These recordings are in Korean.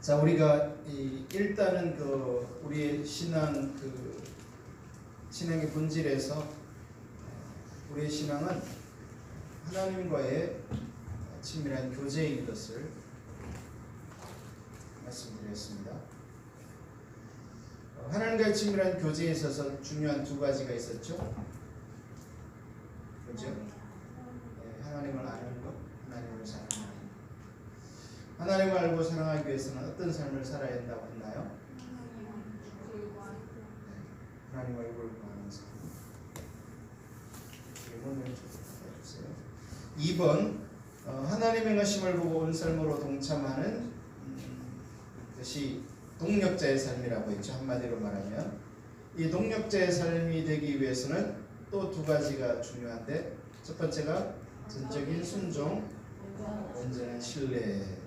자, 우리가 일단은 우리의 신앙의 본질에서 우리의 신앙은 하나님과의 친밀한 교제인 것을 말씀드렸습니다. 하나님과의 친밀한 교제에 있어서 중요한 두 가지가 있었죠. 그렇죠? 하나님을 아는 것, 하나님을 사랑하는 것. 하나님을 알고 사랑하기 위해서는 어떤 삶을 살아야 한다고 했나요? 하나님 얼굴을 구하는 삶. 1번을 해주세요. 2번 하나님의 행하심을 보고 온 삶으로 동참하는 것이 동력자의 삶이라고 했죠. 한마디로 말하면 이 동력자의 삶이 되기 위해서는 또 두 가지가 중요한데, 첫 번째가 전적인 순종, 온전한 신뢰.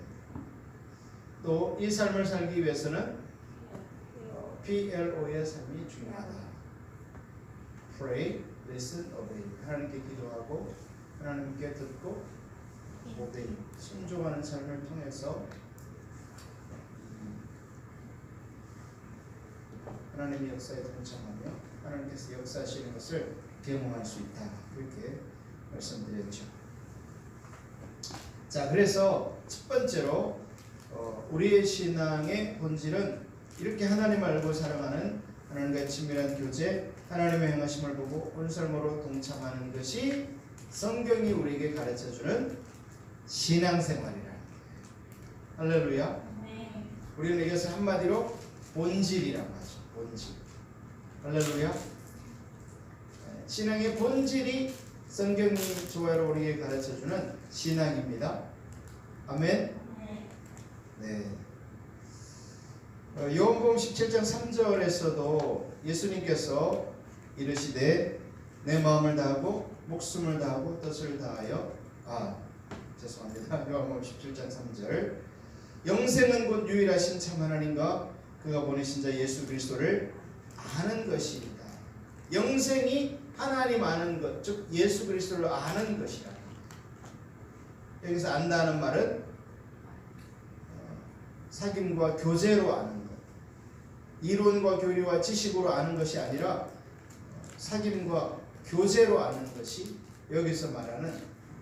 또 이 삶을 살기 위해서는 PLO의 삶이 중요하다. Pray, listen, obey. 하나님께 기도하고 하나님께 듣고 obey, 순종하는 삶을 통해서 하나님의 역사에 동참하며 하나님께서 역사하시는 것을 경험할 수 있다. 이렇게 말씀드렸죠. 자, 그래서 첫 번째로 우리의 신앙의 본질은 이렇게 하나님을 알고 사랑하는 하나님과의 친밀한 교제, 하나님의 행하심을 보고 온 삶으로 동참하는 것이 성경이 우리에게 가르쳐주는 신앙생활이라는 거예요. 할렐루야. 우리는 이것을 한마디로 본질이라고 하죠. 본질. 할렐루야. 신앙의 본질이 성경이 좋아요 우리에게 가르쳐주는 신앙입니다. 아멘. 네. 요한복음 17장 3절에서도 예수님께서 이르시되 내 마음을 다하고 목숨을 다하고 뜻을 다하여 죄송합니다. 요한복음 17장 3절 영생은 곧 유일하신 참 하나님과 그가 보내신 자 예수 그리스도를 아는 것이다. 영생이 하나님 아는 것, 즉 예수 그리스도를 아는 것이라. 여기서 안다는 말은 사귐과 교제로 아는 것, 이론과 교리와 지식으로 아는 것이 아니라 사귐과 교제로 아는 것이 여기서 말하는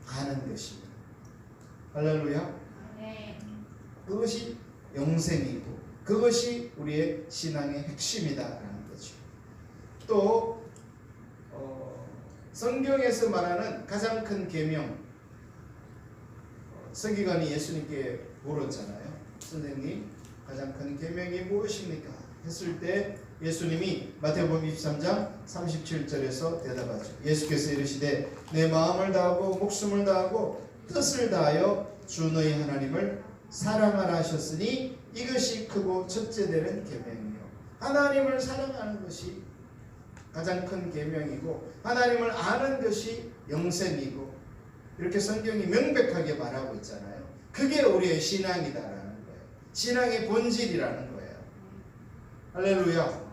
아는 것입니다. 할렐루야. 그것이 영생이고 그것이 우리의 신앙의 핵심이다라는 거죠. 또 성경에서 말하는 가장 큰 계명, 서기관이 예수님께 물었잖아요. 선생님, 가장 큰 계명이 무엇입니까? 했을 때 예수님이 마태복음 23장 37절에서 대답하죠. 예수께서 이르시되 내 마음을 다하고 목숨을 다하고 뜻을 다하여 주 너희 하나님을 사랑하라 하셨으니 이것이 크고 첫째 되는 계명이요. 하나님을 사랑하는 것이 가장 큰 계명이고 하나님을 아는 것이 영생이고, 이렇게 성경이 명백하게 말하고 있잖아요. 그게 우리의 신앙이다라는 거예요. 신앙의 본질이라는 거예요. 할렐루야.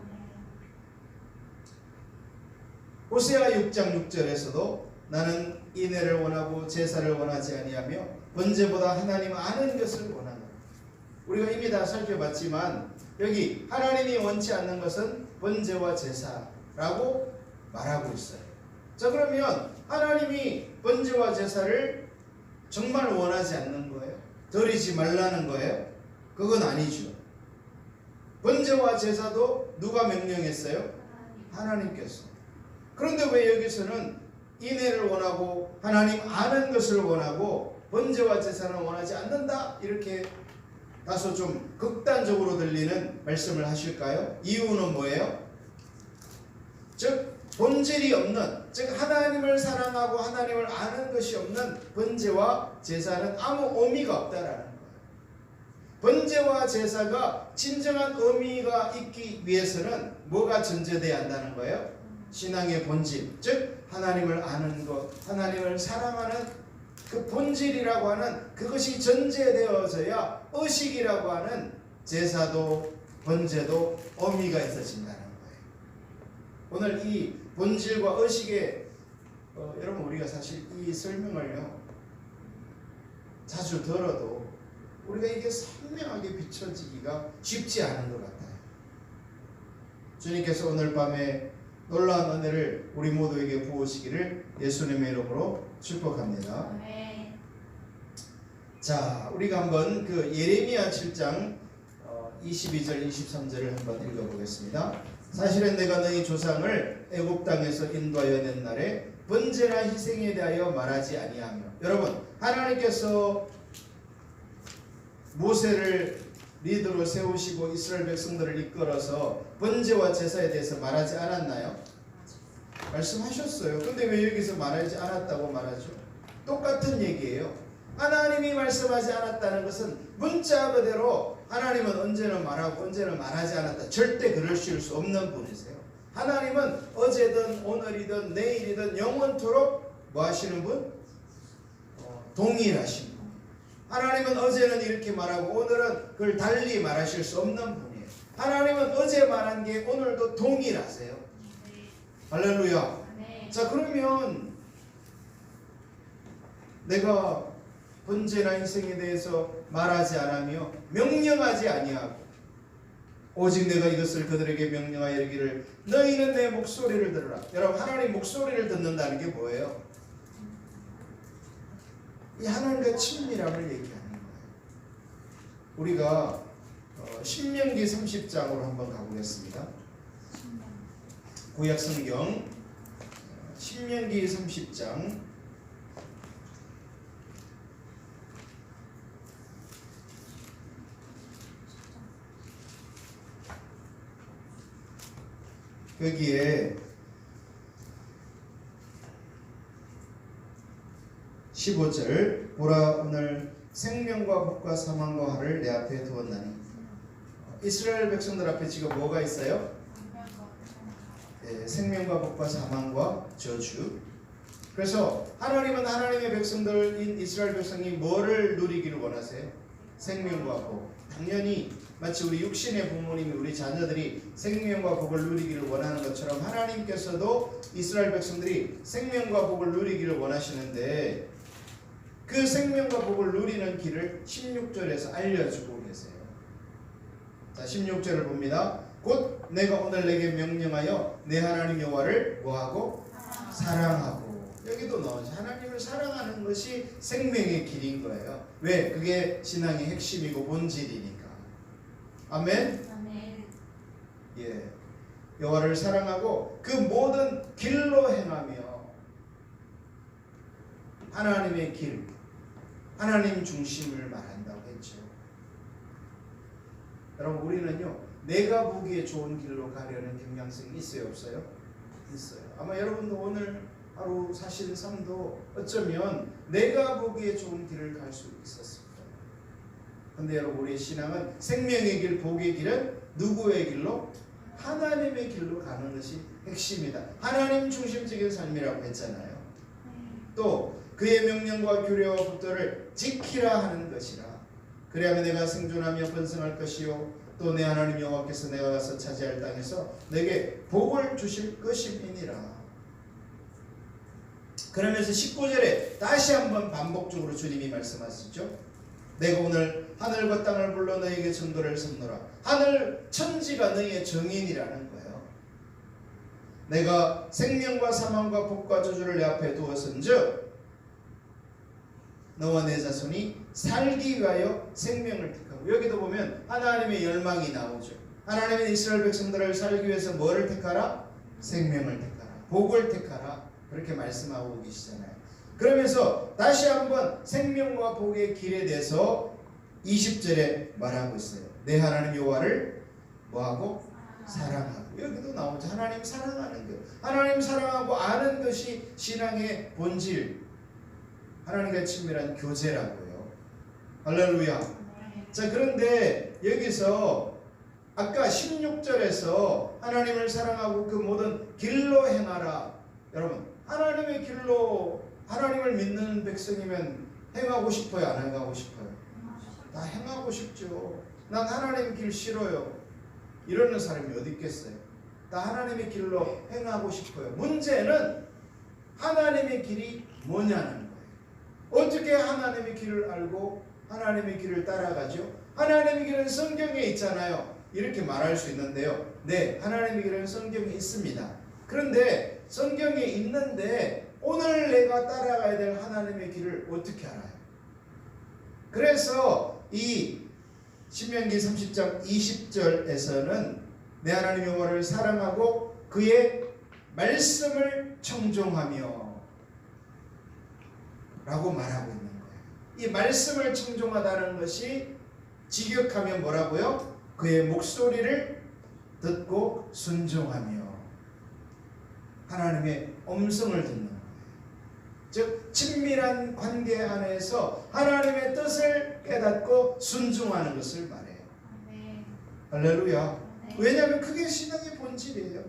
호세아 6장 6절에서도 나는 인애를 원하고 제사를 원하지 아니하며 번제보다 하나님 아는 것을 원하노라. 우리가 이미 다 살펴봤지만 여기 하나님이 원치 않는 것은 번제와 제사라고 말하고 있어요. 자, 그러면 하나님이 번제와 제사를 정말 원하지 않는 거예요? 드리지 말라는 거예요? 그건 아니죠. 번제와 제사도 누가 명령했어요? 하나님께서. 그런데 왜 여기서는 인애를 원하고 하나님 아는 것을 원하고 번제와 제사는 원하지 않는다, 이렇게 다소 좀 극단적으로 들리는 말씀을 하실까요? 이유는 뭐예요? 즉 본질이 없는, 즉 하나님을 사랑하고 하나님을 아는 것이 없는 번제와 제사는 아무 의미가 없다라는 거예요. 번제와 제사가 진정한 의미가 있기 위해서는 뭐가 전제되어야 한다는 거예요? 신앙의 본질, 즉 하나님을 아는 것, 하나님을 사랑하는 그 본질이라고 하는 그것이 전제되어져야 의식이라고 하는 제사도 번제도 의미가 있어진다는 거예요. 오늘 이 본질과 의식의 여러분, 우리가 사실 이 설명을요 자주 들어도 우리가 이게 선명하게 비춰지기가 쉽지 않은 것 같아요. 주님께서 오늘 밤에 놀라운 은혜를 우리 모두에게 부으시기를 예수님의 이름으로 축복합니다. 네. 자, 우리가 한번 그 예레미야 7장 22절 23절을 한번 읽어보겠습니다. 사실은 내가 너희 조상을 애굽 땅에서 인도하여 낸 날에 번제나 희생에 대하여 말하지 아니하며. 여러분, 하나님께서 모세를 리더로 세우시고 이스라엘 백성들을 이끌어서 번제와 제사에 대해서 말하지 않았나요? 말씀하셨어요. 근데 왜 여기서 말하지 않았다고 말하죠? 똑같은 얘기예요. 하나님이 말씀하지 않았다는 것은 문자 그대로 하나님은 언제는 말하고 언제는 말하지 않았다. 절대 그러실 수 없는 분이세요. 하나님은 어제든 오늘이든 내일이든 영원토록 뭐 하시는 분? 동일하신 분. 하나님은 어제는 이렇게 말하고 오늘은 그걸 달리 말하실 수 없는 분이에요. 하나님은 어제 말한 게 오늘도 동일하세요. 할렐루야. 네. 자, 그러면 내가 번제나 희생에 대해서 말하지 않으며 명령하지 아니하고 오직 내가 이것을 그들에게 명령하여 이르기를 너희는 내 목소리를 들으라. 여러분, 하나님 목소리를 듣는다는 게 뭐예요? 이 하나님과 친밀함을 얘기하는 거예요. 우리가 신명기 30장으로 한번 가보겠습니다. 구약성경 신명기 30장 여기에 15절 보라 오늘 생명과 복과 사망과 화를 내 앞에 두었나니. 이스라엘 백성들 앞에 지금 뭐가 있어요? 생명과 복과 사망과 저주. 그래서 하나님은 하나님의 백성들인 이스라엘 백성이 뭐를 누리기를 원하세요? 생명과 복. 당연히 마치 우리 육신의 부모님이 우리 자녀들이 생명과 복을 누리기를 원하는 것처럼 하나님께서도 이스라엘 백성들이 생명과 복을 누리기를 원하시는데 그 생명과 복을 누리는 길을 16절에서 알려주고 계세요. 자, 16절을 봅니다. 곧 내가 오늘 내게 명령하여 내 하나님 여호와를 뭐하고? 사랑하고. 여기도 나오죠. 하나님을 사랑하는 것이 생명의 길인 거예요. 왜? 그게 신앙의 핵심이고 본질이니까. 아멘? 아멘. 예. 여호와를 사랑하고 그 모든 길로 행하며 하나님의 길, 하나님 중심을 말한다고 했죠. 여러분, 우리는요 내가 보기에 좋은 길로 가려는 경향성이 있어요, 없어요? 있어요. 아마 여러분도 오늘 하루 사신 삶도 어쩌면 내가 보기에 좋은 길을 갈 수 있었을 거예요. 근데 여러분, 우리의 신앙은 생명의 길, 복의 길은 누구의 길로? 하나님의 길로 가는 것이 핵심이다. 하나님 중심적인 삶이라고 했잖아요. 또 그의 명령과 규례와 법도를 지키라 하는 것이라. 그래야만 내가 생존하며 번성할 것이요 또 내 하나님 여호와께서 내가 가서 차지할 땅에서 내게 복을 주실 것임이니라. 그러면서 19절에 다시 한번 반복적으로 주님이 말씀하시죠. 내가 오늘 하늘과 땅을 불러 너에게 전도를 선노라. 하늘 천지가 너희의 정인이라는 거예요. 내가 생명과 사망과 복과 저주를 내 앞에 두었은즉 너와 내 자손이 살기 위하여 생명을 택하고. 여기도 보면 하나님의 열망이 나오죠. 하나님은 이스라엘 백성들을 살기 위해서 뭐를 택하라? 생명을 택하라. 복을 택하라. 그렇게 말씀하고 계시잖아요. 그러면서 다시 한번 생명과 복의 길에 대해서 20절에 말하고 있어요. 내 하나님 여호와를 뭐하고? 사랑하고. 여기도 나오죠. 하나님 사랑하는 것. 하나님 사랑하고 아는 것이 신앙의 본질, 하나님과의 친밀한 교제라고요. 할렐루야. 자, 그런데 여기서 아까 16절에서 하나님을 사랑하고 그 모든 길로 행하라. 여러분, 하나님의 길로, 하나님을 믿는 백성이면 행하고 싶어요, 안 행하고 싶어요? 다 행하고 싶죠. 난 하나님 길 싫어요, 이러는 사람이 어디 있겠어요? 다 하나님의 길로 행하고 싶어요. 문제는 하나님의 길이 뭐냐는 거예요. 어떻게 하나님의 길을 알고 하나님의 길을 따라가죠? 하나님의 길은 성경에 있잖아요. 이렇게 말할 수 있는데요. 네, 하나님의 길은 성경에 있습니다. 그런데 성경에 있는데 오늘 내가 따라가야 될 하나님의 길을 어떻게 알아요? 그래서 이 신명기 30장 20절에서는 내 하나님 여호와를 사랑하고 그의 말씀을 청종하며 라고 말하고 있는 거예요. 이 말씀을 청종하다는 것이 직역하면 뭐라고요? 그의 목소리를 듣고 순종하며 하나님의 음성을 듣는 거예요. 즉 친밀한 관계 안에서 하나님의 뜻을 깨닫고 순종하는 것을 말해요. 할렐루야. 왜냐하면 그게 신앙의 본질이에요.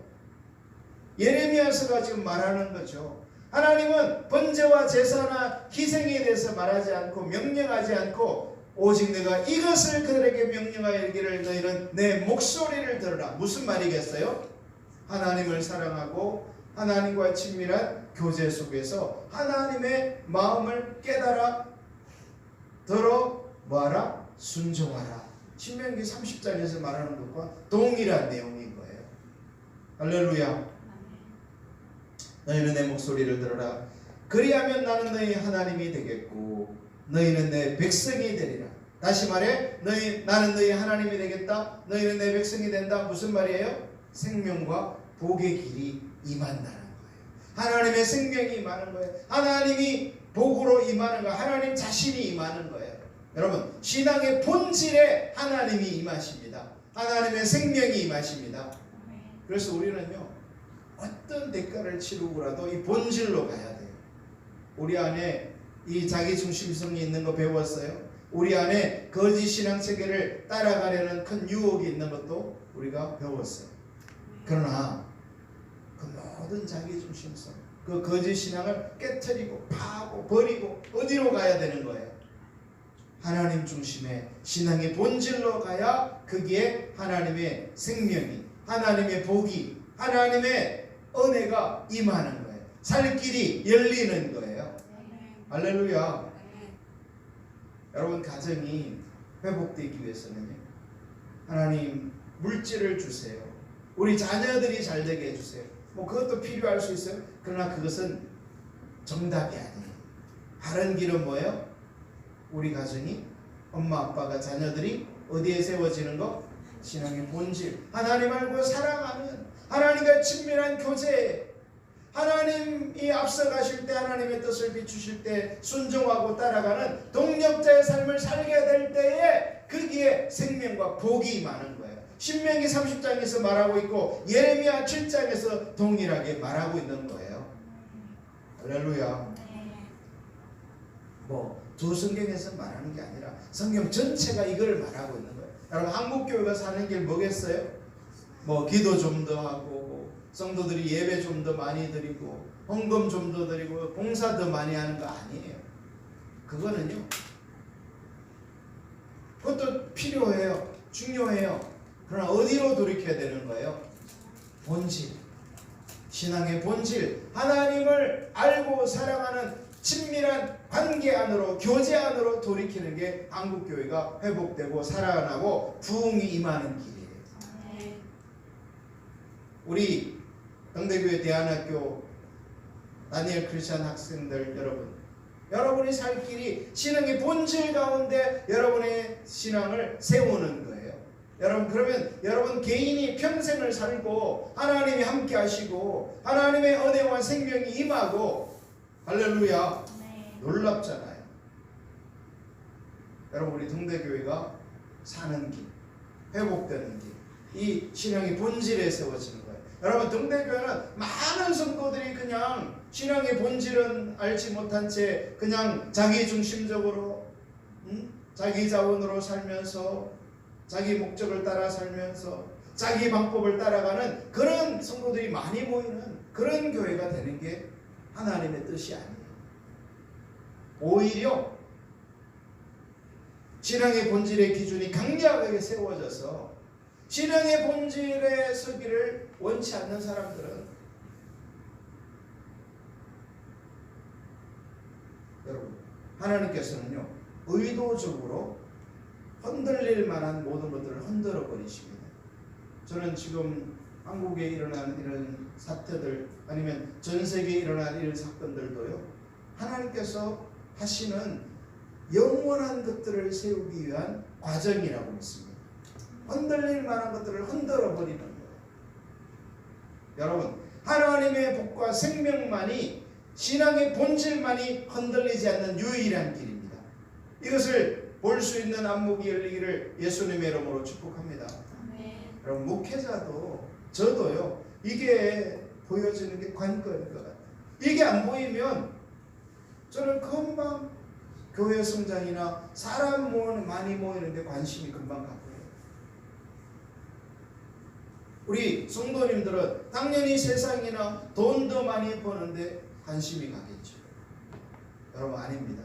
예레미야서가 지금 말하는 거죠. 하나님은 번제와 제사나 희생에 대해서 말하지 않고 명령하지 않고 오직 내가 이것을 그들에게 명령하여 이르기를 너희는 내 목소리를 들으라. 무슨 말이겠어요? 하나님을 사랑하고 하나님과 친밀한 교제 속에서 하나님의 마음을 깨달아 들어 뭐하라? 순종하라. 신명기 30장에서 말하는 것과 동일한 내용인 거예요. 할렐루야. 너희는 내 목소리를 들어라. 그리하면 나는 너희 하나님이 되겠고 너희는 내 백성이 되리라. 다시 말해 나는 너희 하나님이 되겠다. 너희는 내 백성이 된다. 무슨 말이에요? 생명과 복의 길이 임한다는 거예요. 하나님의 생명이 임하는 거예요. 하나님이 복으로 임하는 거예요. 하나님 자신이 임하는 거예요. 여러분 신앙의 본질에 하나님이 임하십니다. 하나님의 생명이 임하십니다. 그래서 우리는요 어떤 대가를 치르고라도 이 본질로 가야 돼요. 우리 안에 이 자기중심성이 있는 거 배웠어요. 우리 안에 거짓 신앙 체계를 따라가려는 큰 유혹이 있는 것도 우리가 배웠어요. 그러나 그 모든 자기중심성, 그 거짓 신앙을 깨트리고 파고 버리고 어디로 가야 되는 거예요? 하나님 중심의 신앙의 본질로 가야 거기에 하나님의 생명이, 하나님의 복이, 하나님의 은혜가 임하는 거예요. 살 길이 열리는 거예요. 할렐루야. 여러분 가정이 회복되기 위해서는요, 하나님 물질을 주세요. 우리 자녀들이 잘 되게 해주세요. 뭐 그것도 필요할 수 있어요. 그러나 그것은 정답이 아니에요. 바른 길은 뭐예요? 우리 가정이 엄마 아빠가 자녀들이 어디에 세워지는 거? 신앙의 본질, 하나님 알고 사랑하는 하나님과 친밀한 교제, 하나님이 앞서가실 때 하나님의 뜻을 비추실 때 순종하고 따라가는 동력자의 삶을 살게 될 때에 거기에 생명과 복이 임하는 거예요. 신명기 30장에서 말하고 있고 예레미야 7장에서 동일하게 말하고 있는 거예요. 할렐루야. 뭐 두 성경에서 말하는 게 아니라 성경 전체가 이걸 말하고 있는 거예요. 여러분 한국교회가 사는 길 뭐겠어요? 뭐 기도 좀 더 하고 성도들이 예배 좀 더 많이 드리고 헌금 좀 더 드리고 봉사 더 많이 하는 거 아니에요. 그거는요, 그것도 필요해요. 중요해요. 그러나 어디로 돌이켜야 되는 거예요? 본질, 신앙의 본질, 하나님을 알고 사랑하는 친밀한 관계 안으로, 교제 안으로 돌이키는 게 한국교회가 회복되고 살아나고 부흥이 임하는 길이에요. 우리 등대교회 대안학교 다니엘 크리스찬 학생들 여러분이 살 길이 신앙의 본질 가운데 여러분의 신앙을 세우는 거예요. 여러분 그러면 여러분 개인이 평생을 살고 하나님이 함께 하시고 하나님의 은혜와 생명이 임하고 할렐루야. 놀랍잖아요. 여러분 우리 등대교회가 사는 길, 회복되는 길, 이 신앙의 본질에 세워지는 거예요. 여러분 등대교회는 많은 성도들이 그냥 신앙의 본질은 알지 못한 채 그냥 자기중심적으로 자기 자원으로 살면서 자기 목적을 따라 살면서 자기 방법을 따라가는 그런 성도들이 많이 모이는 그런 교회가 되는 게 하나님의 뜻이 아니에요. 오히려 신앙의 본질의 기준이 강력하게 세워져서 신앙의 본질에 서기를 원치 않는 사람들은 여러분 하나님께서는요 의도적으로 흔들릴 만한 모든 것들을 흔들어 버리십니다. 저는 지금 한국에 일어나는 이런 사태들 아니면 전 세계에 일어나는 이런 사건들도요, 하나님께서 하시는 영원한 것들을 세우기 위한 과정이라고 믿습니다. 흔들릴 만한 것들을 흔들어 버리는 거예요. 여러분, 하나님의 복과 생명만이, 신앙의 본질만이 흔들리지 않는 유일한 길입니다. 이것을 볼 수 있는 안목이 열리기를 예수님의 이름으로 축복합니다. 여러분, 목회자도 저도요, 이게 보여지는 게 관건일 것 같아요. 이게 안 보이면 저는 금방 교회 성장이나 사람 많이 모이는데 관심이 금방 가고요. 우리 성도님들은 당연히 세상이나 돈 더 많이 버는데 관심이 가겠죠. 여러분, 아닙니다.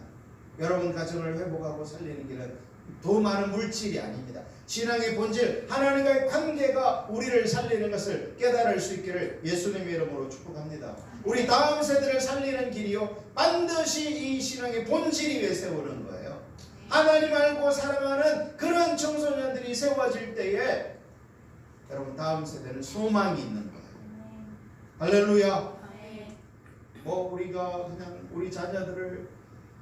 여러분 가정을 회복하고 살리는 길은 더 많은 물질이 아닙니다. 신앙의 본질, 하나님과의 관계가 우리를 살리는 것을 깨달을 수 있기를 예수님의 이름으로 축복합니다. 우리 다음 세대를 살리는 길이요, 반드시 이 신앙의 본질이 내세우는 거예요. 하나님 알고 사랑하는 그런 청소년들이 세워질 때에 여러분, 다음 세대는 소망이 있는 거예요. 할렐루야. 뭐 우리가 그냥 우리 자녀들을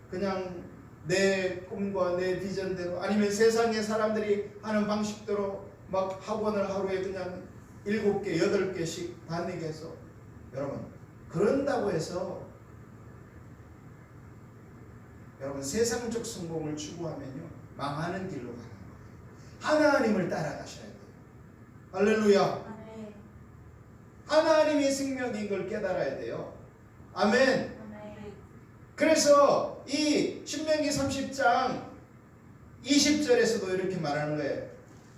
그냥 내 꿈과 내 비전대로, 아니면 세상의 사람들이 하는 방식대로 막 학원을 하루에 그냥 7개, 8개씩 다니게 해서, 여러분, 그런다고 해서 여러분 세상적 성공을 추구하면요, 망하는 길로 가는 거예요. 하나님을 따라가셔야 돼요. 할렐루야. 하나님이 생명인 걸 깨달아야 돼요. 아멘. 그래서 이 신명기 30장 20절에서도 이렇게 말하는 거예요.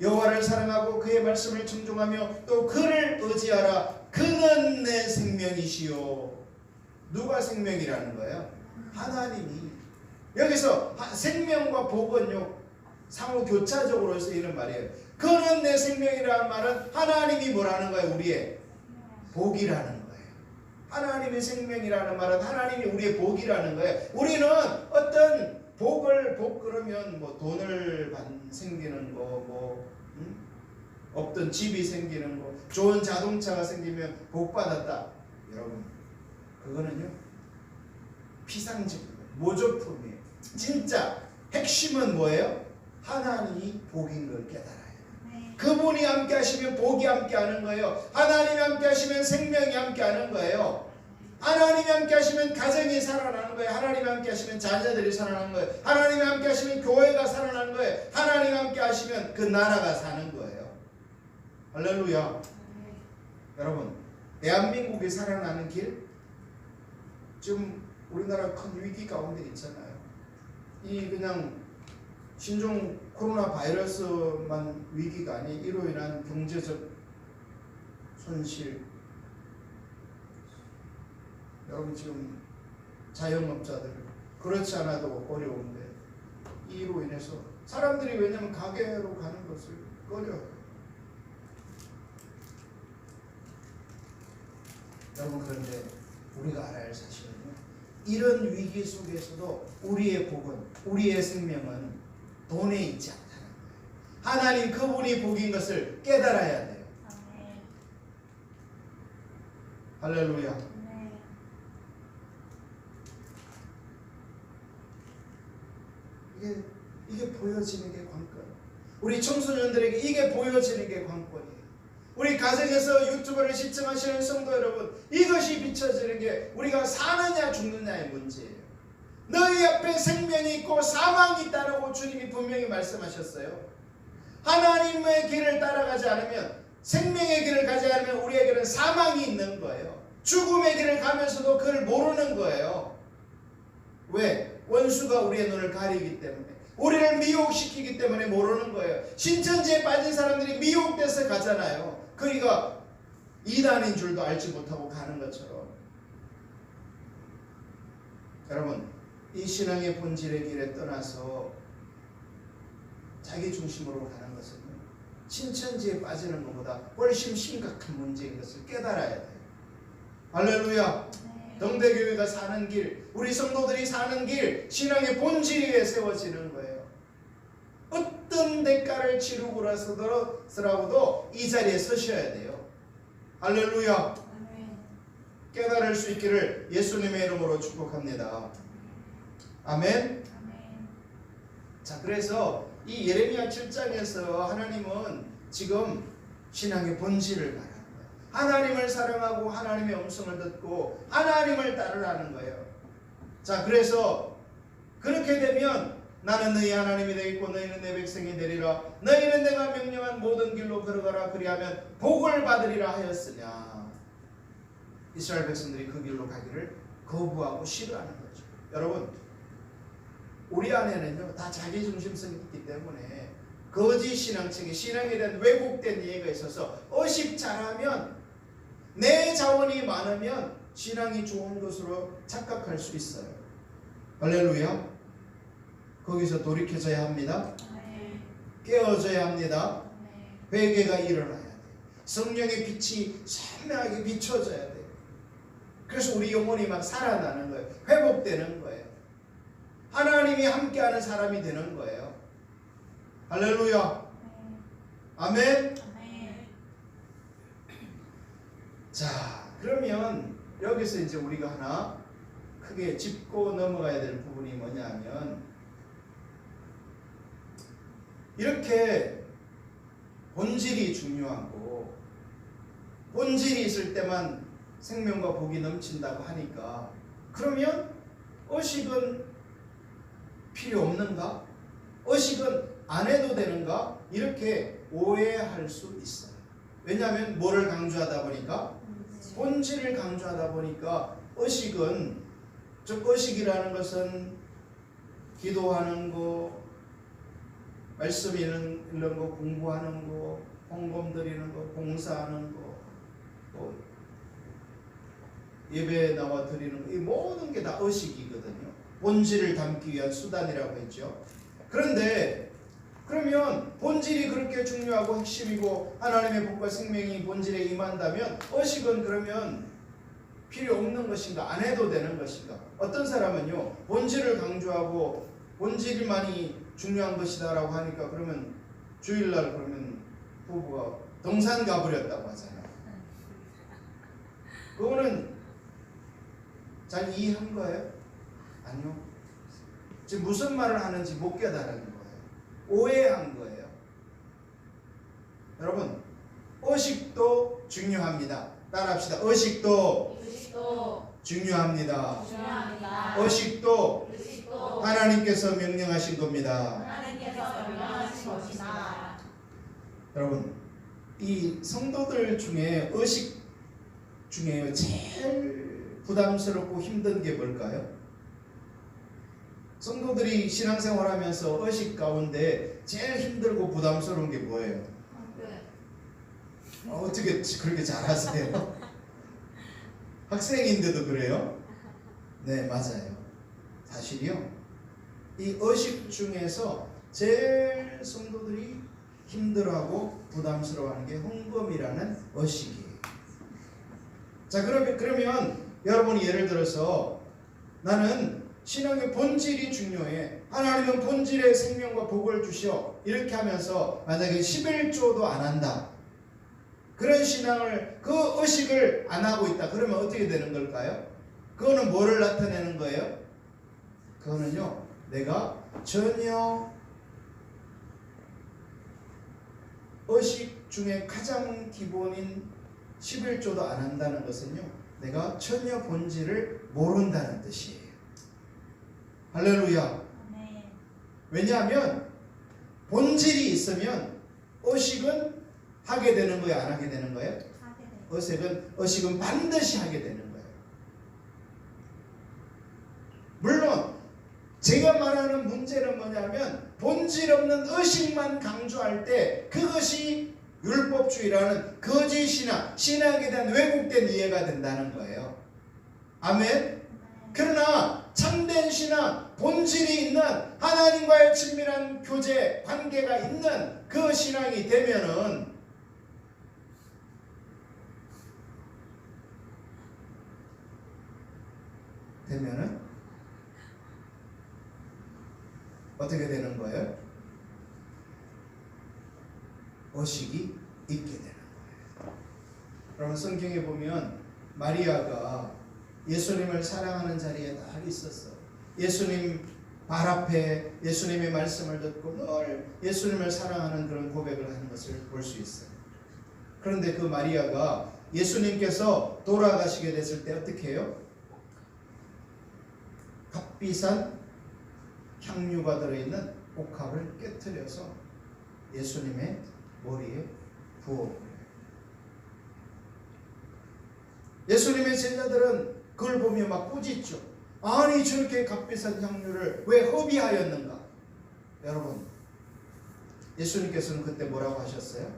여호와를 사랑하고 그의 말씀을 청종하며 또 그를 의지하라. 그는 내 생명이시요. 누가 생명이라는 거예요? 하나님이. 여기서 생명과 복은요, 상호 교차적으로 쓰이는 말이에요. 그는 내 생명이라는 말은 하나님이 뭐라는 거예요? 우리의 복이라는 거예요. 하나님의 생명이라는 말은 하나님이 우리의 복이라는 거예요. 우리는 어떤 복 그러면 뭐 돈을 생기는 거, 없던 집이 생기는 거, 좋은 자동차가 생기면 복 받았다. 여러분, 그거는요, 피상적 모조품이에요. 진짜 핵심은 뭐예요? 하나님이 복인 걸 깨달아요. 그분이 함께 하시면 복이 함께 하는 거예요. 하나님이 함께 하시면 생명이 함께 하는 거예요. 하나님이 함께 하시면 가정이 살아나는 거예요. 하나님이 함께 하시면 자녀들이 살아나는 거예요. 하나님이 함께 하시면 교회가 살아나는 거예요. 하나님이 함께 하시면 그 나라가 사는 거예요. 할렐루야. 여러분, 대한민국이 살아나는 길, 지금 우리나라 큰 위기 가운데 있잖아요. 이 그냥 신종 코로나 바이러스만 위기가 아니, 이로 인한 경제적 손실, 여러분 지금 자영업자들 그렇지 않아도 어려운데, 이로 인해서 사람들이 왜냐하면 가게로 가는 것을 꺼려요. 여러분, 그런데 우리가 알아야 할 사실은요, 이런 위기 속에서도 우리의 복은, 우리의 생명은 돈에 있지 않다는 거예요. 하나님 그분이 복인 것을 깨달아야 돼요. 할렐루야. 이게 보여지는 게 관건. 우리 청소년들에게 이게 보여지는 게 관건이에요. 우리 가정에서 유튜브를 시청하시는 성도 여러분, 이것이 비춰지는 게 우리가 사느냐 죽느냐의 문제예요. 너희 앞에 생명이 있고 사망이 있다라고 주님이 분명히 말씀하셨어요. 하나님의 길을 따라가지 않으면, 생명의 길을 가지 않으면 우리에게는 사망이 있는 거예요. 죽음의 길을 가면서도 그걸 모르는 거예요. 왜? 원수가 우리의 눈을 가리기 때문에, 우리를 미혹시키기 때문에 모르는 거예요. 신천지에 빠진 사람들이 미혹돼서 가잖아요. 그러니까 이단인 줄도 알지 못하고 가는 것처럼. 여러분, 이 신앙의 본질의 길에 떠나서 자기 중심으로 가는 것은 신천지에 빠지는 것보다 훨씬 심각한 문제인 것을 깨달아야 돼요. 할렐루야. 동대교회가 사는 길, 우리 성도들이 사는 길, 신앙의 본질 위에 세워지는 거예요. 어떤 대가를 치르고라서라도 이 자리에 서셔야 돼요. 할렐루야. 깨달을 수 있기를 예수님의 이름으로 축복합니다. 아멘. 자, 그래서 이 예레미야 7장에서 하나님은 지금 신앙의 본질을 말하는 거예요. 하나님을 사랑하고 하나님의 음성을 듣고 하나님을 따르라는 거예요. 자, 그래서 그렇게 되면 나는 너희 하나님이 되겠고 너희는 내 백성이 되리라. 너희는 내가 명령한 모든 길로 걸어가라. 그리하면 복을 받으리라 하였으냐. 이스라엘 백성들이 그 길로 가기를 거부하고 싫어하는 거죠. 여러분, 우리 안에는요 다 자기중심성이 있기 때문에 거짓 신앙책에 신앙에 대한 왜곡된 이해가 있어서 의식 잘하면 내 자원이 많으면 신앙이 좋은 것으로 착각할 수 있어요. 할렐루야. 거기서 돌이켜져야 합니다. 깨어져야 합니다. 회개가 일어나야 돼요. 성령의 빛이 선명하게 비춰져야 돼요. 그래서 우리 영혼이 막 살아나는 거예요. 회복되는 거예요. 하나님이 함께하는 사람이 되는 거예요. 할렐루야. 아멘. 자, 그러면 여기서 이제 우리가 하나 크게 짚고 넘어가야 될 부분이 뭐냐면, 이렇게 본질이 중요하고 본질이 있을 때만 생명과 복이 넘친다고 하니까, 그러면 의식은 필요 없는가? 의식은 안 해도 되는가? 이렇게 오해할 수 있어요. 왜냐하면 뭐를 강조하다 보니까? 본질을 강조하다 보니까 의식은, 즉 의식이라는 것은 기도하는 거, 말씀 읽는 거, 공부하는 거, 헌금 드리는 거, 봉사하는 거, 또 예배에 나와 드리는 거, 이 모든 게 다 의식이거든요. 본질을 담기 위한 수단이라고 했죠. 그런데 그러면 본질이 그렇게 중요하고 핵심이고 하나님의 복과 생명이 본질에 임한다면 의식은 그러면 필요 없는 것인가? 안 해도 되는 것인가? 어떤 사람은요 본질을 강조하고 본질만이 중요한 것이다라고 하니까 그러면 주일날 그러면 부부가 등산 가버렸다고 하잖아요. 그거는 잘 이해한 거예요? 아니요. 지금 무슨 말을 하는지 못 깨달은 거예요. 오해한 거예요. 여러분, 의식도 중요합니다. 따라합시다. 의식도 중요합니다. 의식도 하나님께서 명령하신 겁니다. 여러분, 이 성도들 중에 의식 중에 제일 부담스럽고 힘든 게 뭘까요? 성도들이 신앙생활하면서 의식 가운데 제일 힘들고 부담스러운 게 뭐예요? 어떻게 그렇게 잘하세요? 학생인데도 그래요? 네, 맞아요. 사실이요. 이 의식 중에서 제일 성도들이 힘들어하고 부담스러워하는 게 헌금이라는 의식이에요. 자, 그러면 여러분이 예를 들어서 나는 신앙의 본질이 중요해. 하나님은 본질의 생명과 복을 주셔. 이렇게 하면서 만약에 11조도 안 한다. 그런 신앙을, 그 의식을 안 하고 있다. 그러면 어떻게 되는 걸까요? 그거는 뭐를 나타내는 거예요? 그거는요, 내가 전혀 의식 중에 가장 기본인 11조도 안 한다는 것은요, 내가 전혀 본질을 모른다는 뜻이에요. 할렐루야. 왜냐하면 본질이 있으면 의식은 하게 되는 거예요, 안 하게 되는 거예요? 의식은 반드시 하게 되는 거예요. 물론 제가 말하는 문제는 뭐냐면 본질 없는 의식만 강조할 때 그것이 율법주의라는 거짓 신앙, 신앙에 대한 왜곡된 이해가 된다는 거예요. 아멘. 그러나 참된 신앙, 본질이 있는 하나님과의 친밀한 교제, 관계가 있는 그 신앙이 되면은 되면은 어떻게 되는 거예요? 의식이 있게 되는 거예요. 그러면 성경에 보면 마리아가 예수님을 사랑하는 자리에 늘 있었어. 예수님 발 앞에 예수님의 말씀을 듣고 늘 예수님을 사랑하는 그런 고백을 하는 것을 볼 수 있어요. 그런데 그 마리아가 예수님께서 돌아가시게 됐을 때 어떻게 해요? 값비싼 향유가 들어있는 옥합을 깨트려서 예수님의 머리에 부어버려요. 예수님의 제자들은 그걸 보며 막 꾸짖죠. 아니 저렇게 값비싼 향유를 왜 허비하였는가? 여러분, 예수님께서는 그때 뭐라고 하셨어요?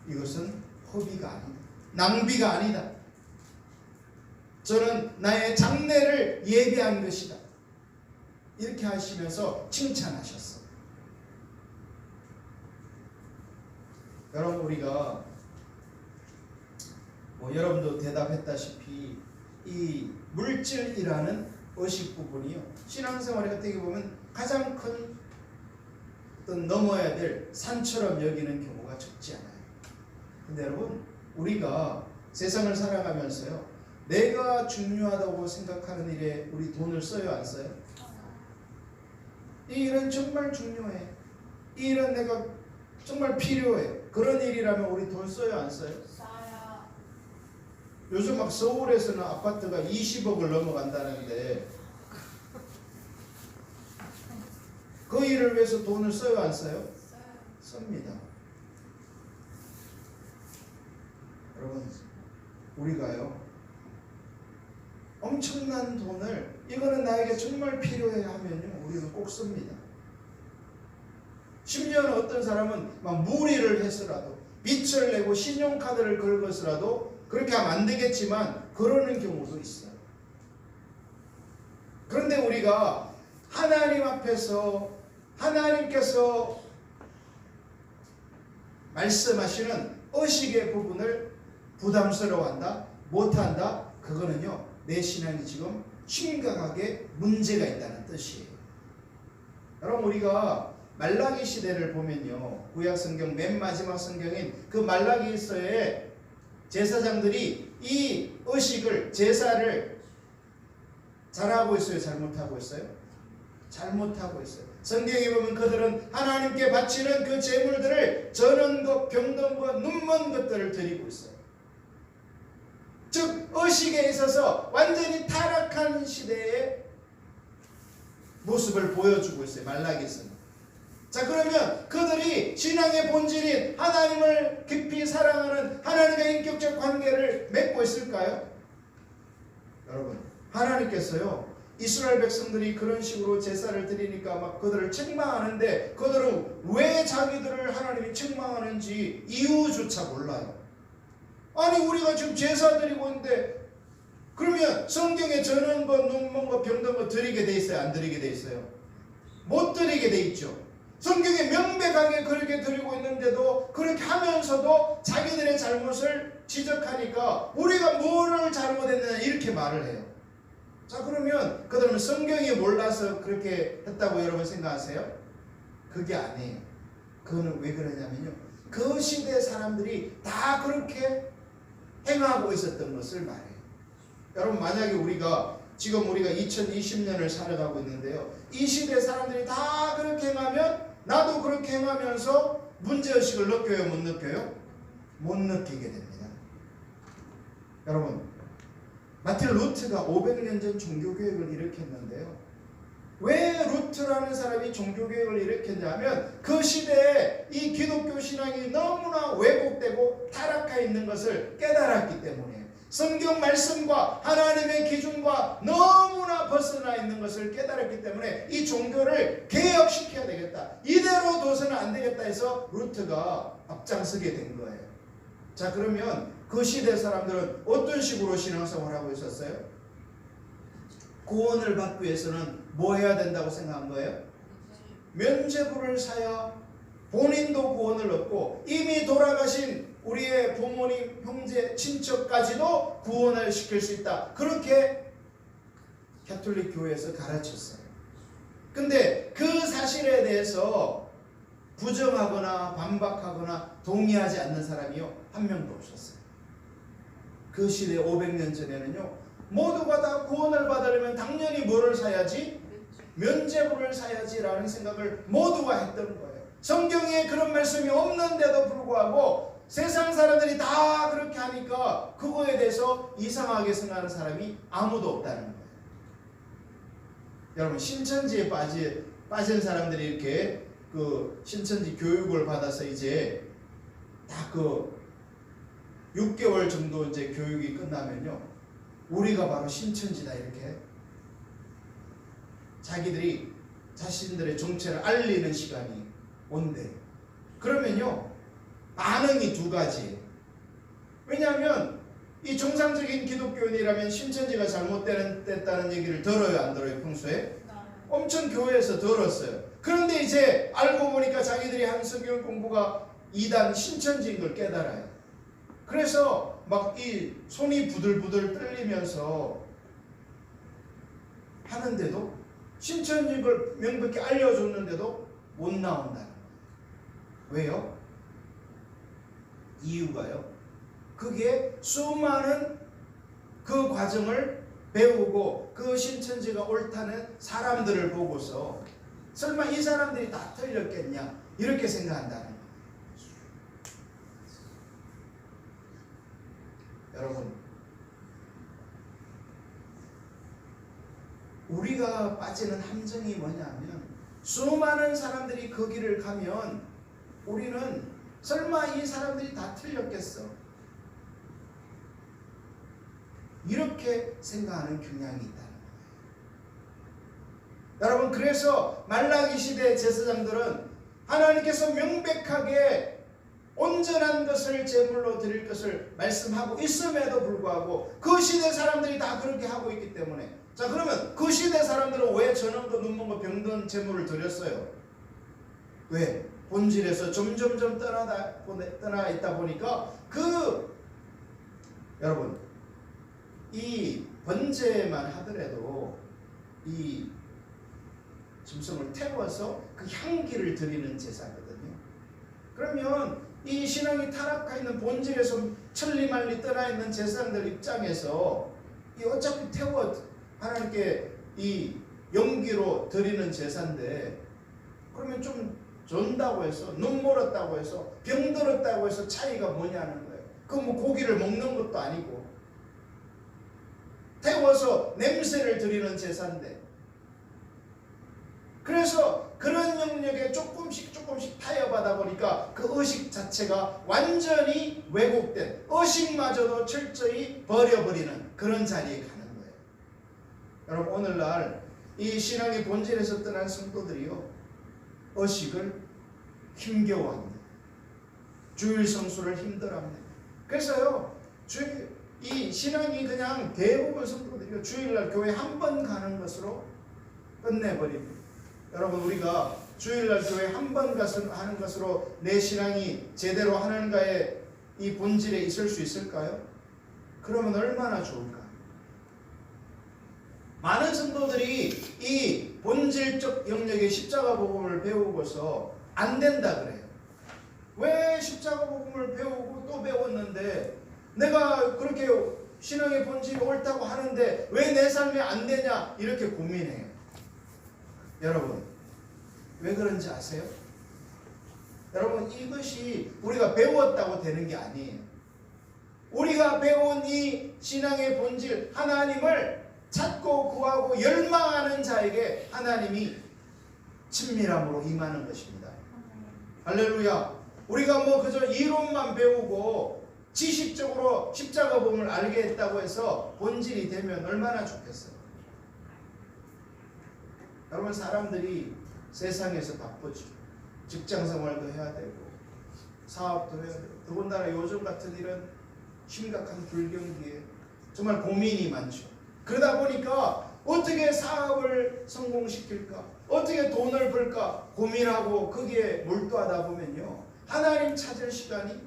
이것은 허비가 아니다. 낭비가 아니다. 저는 나의 장래를 예비한 것이다. 이렇게 하시면서 칭찬하셨어. 여러분, 우리가 여러분도 대답했다시피 이 물질이라는 의식 부분이요, 신앙생활에 어떻게 보면 가장 큰 어떤 넘어야 될 산처럼 여기는 경우가 적지 않아요. 근데 여러분, 우리가 세상을 살아가면서요, 내가 중요하다고 생각하는 일에 우리 돈을 써요, 안 써요? 이 일은 정말 중요해. 이 일은 내가 정말 필요해. 그런 일이라면 우리 돈 써요, 안 써요? 써요. 요즘 막 서울에서는 아파트가 20억을 넘어간다는데 그 일을 위해서 돈을 써요, 안 써요? 씁니다. 여러분, 우리가요, 엄청난 돈을 이거는 나에게 정말 필요해 하면요, 우리는 꼭 씁니다. 심지어는 어떤 사람은 막 무리를 해서라도 빚을 내고 신용카드를 긁어서라도 그렇게 하면 안 되겠지만 그러는 경우도 있어요. 그런데 우리가 하나님 앞에서 하나님께서 말씀하시는 의식의 부분을 부담스러워한다, 못한다, 그거는요, 내 신앙이 지금 심각하게 문제가 있다는 뜻이에요. 여러분, 우리가 말라기 시대를 보면요, 구약 성경 맨 마지막 성경인 그 말라기서에 제사장들이 이 의식을, 제사를 잘하고 있어요, 잘못하고 있어요? 잘못하고 있어요. 성경에 보면 그들은 하나님께 바치는 그 제물들을 저는 것, 병든 것, 눈먼 것들을 드리고 있어요. 즉 의식에 있어서 완전히 타락한 시대의 모습을 보여주고 있어요, 말라기서는. 자, 그러면 그들이 신앙의 본질인 하나님을 깊이 사랑하는 하나님의 인격적 관계를 맺고 있을까요? 여러분, 하나님께서요, 이스라엘 백성들이 그런 식으로 제사를 드리니까 막 그들을 책망하는데 그들은 왜 자기들을 하나님이 책망하는지 이유조차 몰라요. 아니, 우리가 지금 제사 드리고 있는데, 그러면 성경에 저는 것, 눈먼 것, 병든 것 드리게 돼 있어요, 안 드리게 돼 있어요? 못 드리게 돼 있죠. 성경에 명백하게 그렇게 드리고 있는데도 그렇게 하면서도 자기들의 잘못을 지적하니까 우리가 뭐를 잘못했느냐 이렇게 말을 해요. 자, 그러면 그들은 성경이 몰라서 그렇게 했다고 여러분 생각하세요? 그게 아니에요. 그거는 왜 그러냐면요, 그 시대 사람들이 다 그렇게 행하고 있었던 것을 말해요. 여러분, 만약에 지금 우리가 2020년을 살아가고 있는데요, 이 시대 사람들이 다 그렇게 행하면 나도 그렇게 행하면서 문제의식을 느껴요, 못 느껴요? 못 느끼게 됩니다. 여러분, 마틴 루트가 500년 전 종교개혁을 일으켰는데요, 왜 루트라는 사람이 종교개혁을 일으켰냐면 그 시대에 이 기독교 신앙이 너무나 왜곡되고 타락해 있는 것을 깨달았기 때문이에요. 성경 말씀과 하나님의 기준과 너무나 벗어나 있는 것을 깨달았기 때문에 이 종교를 개혁시켜야 되겠다, 이대로 둬서는 안 되겠다 해서 루트가 앞장서게 된 거예요. 자, 그러면 그 시대 사람들은 어떤 식으로 신앙생활을 하고 있었어요? 구원을 받기 위해서는 뭐 해야 된다고 생각한 거예요? 면죄부를 사야 본인도 구원을 얻고 이미 돌아가신 우리의 부모님, 형제, 친척까지도 구원을 시킬 수 있다, 그렇게 가톨릭 교회에서 가르쳤어요. 근데 그 사실에 대해서 부정하거나 반박하거나 동의하지 않는 사람이요 한 명도 없었어요. 그 시대 500년 전에는요 모두가 다 구원을 받으려면 당연히 뭐를 사야지? 면죄부를 사야지라는 생각을 모두가 했던 거예요. 성경에 그런 말씀이 없는데도 불구하고 세상 사람들이 다 그렇게 하니까 그거에 대해서 이상하게 생각하는 사람이 아무도 없다는 거예요. 여러분 신천지에 빠진 사람들이 이렇게 그 신천지 교육을 받아서 이제 다 그 6개월 정도 이제 교육이 끝나면요 우리가 바로 신천지다 이렇게 자기들이 자신들의 정체를 알리는 시간이 온대. 그러면요 반응이 두 가지예요. 왜냐하면 이 정상적인 기독교인이라면 신천지가 잘못됐다는 얘기를 들어요 안 들어요 평소에? 엄청 교회에서 들었어요. 그런데 이제 알고 보니까 자기들이 한 성경 공부가 이단 신천지인 걸 깨달아요. 그래서 막 이 손이 부들부들 떨리면서 하는데도 신천지인 걸 명백히 알려줬는데도 못 나온다는 거예요. 왜요? 이유가요. 그게 수많은 그 과정을 배우고 그 신천지가 옳다는 사람들을 보고서 설마 이 사람들이 다 틀렸겠냐 이렇게 생각한다는 거예요. 여러분 우리가 빠지는 함정이 뭐냐면 수많은 사람들이 그 길을 가면 우리는 설마 이 사람들이 다 틀렸겠어 이렇게 생각하는 경향이 있다는 거예요. 여러분 그래서 말라기 시대 제사장들은 하나님께서 명백하게 온전한 것을 제물로 드릴 것을 말씀하고 있음에도 불구하고 그 시대 사람들이 다 그렇게 하고 있기 때문에 자 그러면 그 시대 사람들은 왜 저놈도 눈먼 병든 제물을 드렸어요? 왜? 본질에서 점점점 떠나 있다 보니까 여러분 이 번제만 하더라도 이 짐승을 태워서 그 향기를 드리는 제사거든요. 그러면 이 신앙이 타락해 있는 본질에서 천리말리 떠나 있는 제사장들 입장에서 이 어차피 태워 하나님께 이 연기로 드리는 제사인데 그러면 좀 전다고 해서 눈 멀었다고 해서 병들었다고 해서 차이가 뭐냐는 거예요. 그 뭐 고기를 먹는 것도 아니고 태워서 냄새를 드리는 제사인데 그래서 그런 영역에 조금씩 타협하다 보니까 그 의식 자체가 완전히 왜곡된 의식마저도 철저히 버려버리는 그런 자리에 가는 거예요. 여러분 오늘날 이 신앙의 본질에서 떠난 성도들이요 의식을 힘겨워합니다. 주일 성수를 힘들어합니다. 그래서요 이 신앙이 그냥 대부분 성도들이요 주일날 교회 한 번 가는 것으로 끝내버립니다. 여러분 우리가 주일날 교회 한 번 하는 것으로 내 신앙이 제대로 하는가의 이 본질에 있을 수 있을까요? 그러면 얼마나 좋을까? 많은 성도들이 이 본질적 영역의 십자가 복음을 배우고서 안 된다 그래요. 왜 십자가 복음을 배우고 또 배웠는데 내가 그렇게 신앙의 본질이 옳다고 하는데 왜 내 삶이 안 되냐 이렇게 고민해요. 여러분 왜 그런지 아세요? 여러분 이것이 우리가 배웠다고 되는 게 아니에요. 우리가 배운 이 신앙의 본질 하나님을 찾고 구하고 열망하는 자에게 하나님이 친밀함으로 임하는 것입니다. 할렐루야. 우리가 뭐 그저 이론만 배우고 지식적으로 십자가 복음을 알게 했다고 해서 본질이 되면 얼마나 좋겠어요. 여러분 사람들이 세상에서 바쁘죠. 직장생활도 해야 되고 사업도 해야 되고 더군다나 요즘 같은 이런 심각한 불경기에 정말 고민이 많죠. 그러다 보니까 어떻게 사업을 성공시킬까 어떻게 돈을 벌까 고민하고 거기에 몰두하다 보면요 하나님 찾을 시간이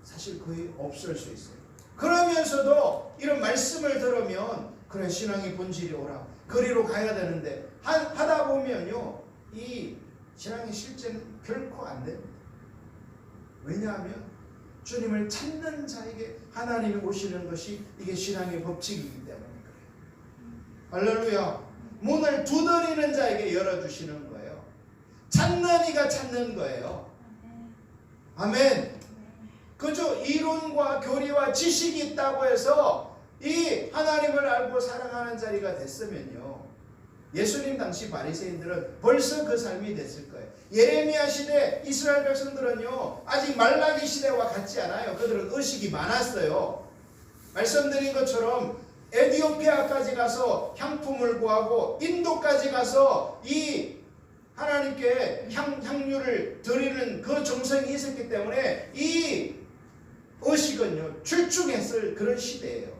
사실 거의 없을 수 있어요. 그러면서도 이런 말씀을 들으면 그래 신앙의 본질이 오라 거리로 가야 되는데 하다 보면요 이 신앙의 실제는 결코 안 됩니다. 왜냐하면 주님을 찾는 자에게 하나님이 오시는 것이 이게 신앙의 법칙이기 때문에 그래요. 할렐루야. 문을 두드리는 자에게 열어주시는 거예요. 찾는 이가 찾는 거예요. 아멘. 그저 이론과 교리와 지식이 있다고 해서 이 하나님을 알고 사랑하는 자리가 됐으면요 예수님 당시 바리새인들은 벌써 그 삶이 됐을 거예요. 예레미야 시대 이스라엘 백성들은요 아직 말라기 시대와 같지 않아요. 그들은 의식이 많았어요. 말씀드린 것처럼 에티오피아까지 가서 향품을 구하고 인도까지 가서 이 하나님께 향유를 드리는 그 정성이 있었기 때문에 이 의식은요 출중했을 그런 시대예요.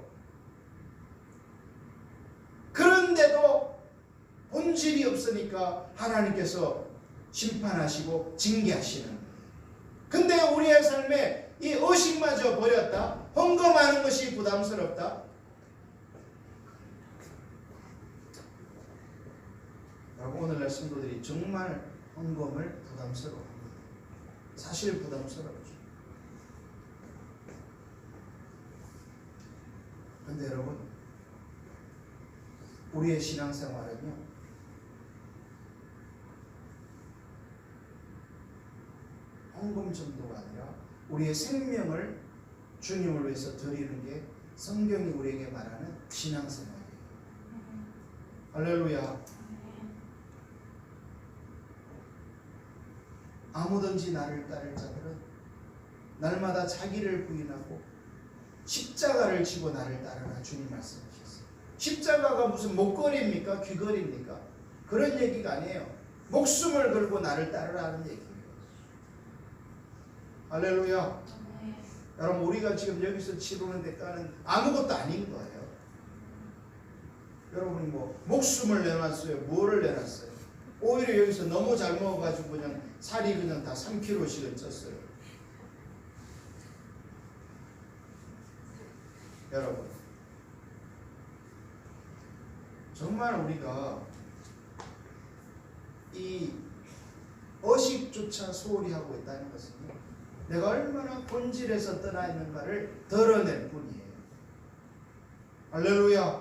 그런데도 본질이 없으니까 하나님께서 심판하시고 징계하시는 거예요. 근데 우리의 삶에 이 의식마저 버렸다. 헌금하는 것이 부담스럽다. 라고 오늘날 성도들이 정말 헌금을 부담스러워합니다. 사실 부담스럽죠. 근데 여러분 우리의 신앙생활은요 헌금 정도가 아니라 우리의 생명을 주님을 위해서 드리는 게 성경이 우리에게 말하는 신앙생활이에요. 할렐루야. 아무든지 나를 따를 자들은 날마다 자기를 부인하고 십자가를 지고 나를 따르라 주님 말씀하셨어요. 십자가가 무슨 목걸이입니까? 귀걸이입니까? 그런 얘기가 아니에요. 목숨을 걸고 나를 따르라 하는 얘기예요. 할렐루야. 여러분 우리가 지금 여기서 치르는 대가는 아무것도 아닌 거예요. 여러분이 뭐 목숨을 내놨어요? 뭐를 내놨어요? 오히려 여기서 너무 잘 먹어가지고 그냥 살이 그냥 다 3kg씩은 쪘어요. 여러분 정말 우리가 이 의식조차 소홀히 하고 있다는 것은요 내가 얼마나 본질에서 떠나 있는가를 드러낼 뿐이에요. 할렐루야.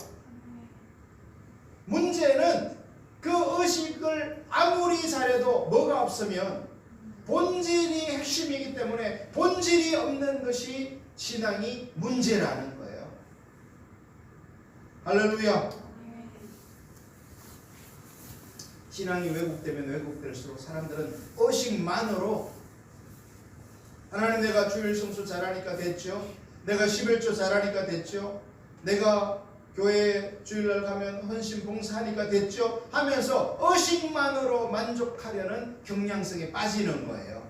문제는 그 의식을 아무리 잘해도 뭐가 없으면 본질이 핵심이기 때문에 본질이 없는 것이 신앙이 문제라는 거예요. 할렐루야. 신앙이 왜곡되면 왜곡될수록 사람들은 의식만으로 하나님 내가 주일 성수 잘하니까 됐죠. 내가 11조 잘하니까 됐죠. 내가 교회 주일날 가면 헌신 봉사하니까 됐죠 하면서 의식만으로 만족하려는 경향성에 빠지는 거예요.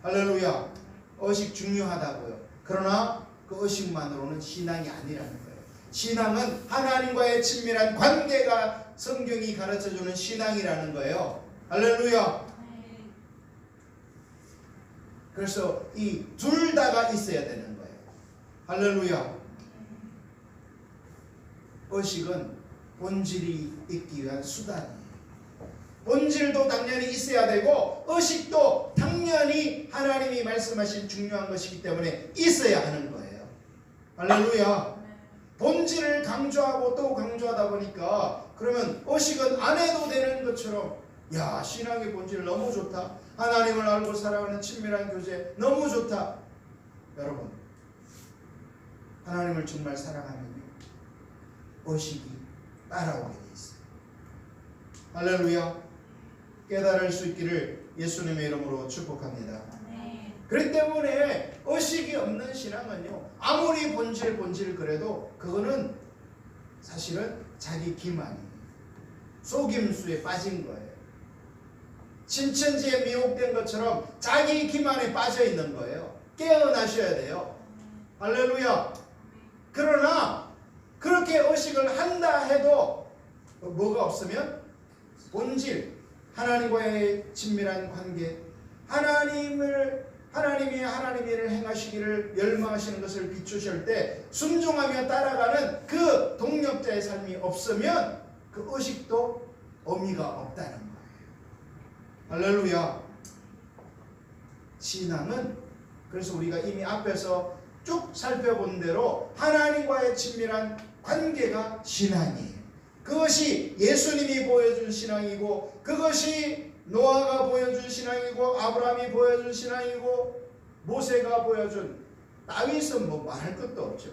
할렐루야. 의식 중요하다고요. 그러나 그 의식만으로는 신앙이 아니라는 거예요. 신앙은 하나님과의 친밀한 관계가 성경이 가르쳐주는 신앙이라는 거예요. 할렐루야. 그래서 이 둘 다가 있어야 되는 거예요. 할렐루야. 의식은 본질이 있기 위한 수단이에요. 본질도 당연히 있어야 되고 의식도 당연히 하나님이 말씀하신 중요한 것이기 때문에 있어야 하는 거예요. 할렐루야. 본질을 강조하고 또 강조하다 보니까 그러면 의식은 안 해도 되는 것처럼 야 신앙의 본질 너무 좋다. 하나님을 알고 살아가는 친밀한 교제 너무 좋다. 여러분 하나님을 정말 사랑하면요 의식이 따라오게 돼 있어요. 할렐루야. 깨달을 수 있기를 예수님의 이름으로 축복합니다. 그렇기 때문에 의식이 없는 신앙은요 아무리 본질 그래도 그거는 사실은 자기 기만이에요. 속임수에 빠진 거예요. 신천지에 미혹된 것처럼 자기 기만에 빠져 있는 거예요. 깨어나셔야 돼요. 할렐루야. 그러나 그렇게 의식을 한다 해도 뭐가 없으면 본질, 하나님과의 친밀한 관계, 하나님이 하나님의 일을 행하시기를 열망하시는 것을 비추실 때 순종하며 따라가는 그 동력자의 삶이 없으면 그 의식도 의미가 없다는 거예요. 할렐루야. 신앙은 그래서 우리가 이미 앞에서 쭉 살펴본 대로 하나님과의 친밀한 관계가 신앙이에요. 그것이 예수님이 보여준 신앙이고, 그것이 노아가 보여준 신앙이고, 아브라함이 보여준 신앙이고, 모세가 보여준, 다윗은 뭐 말할 것도 없죠.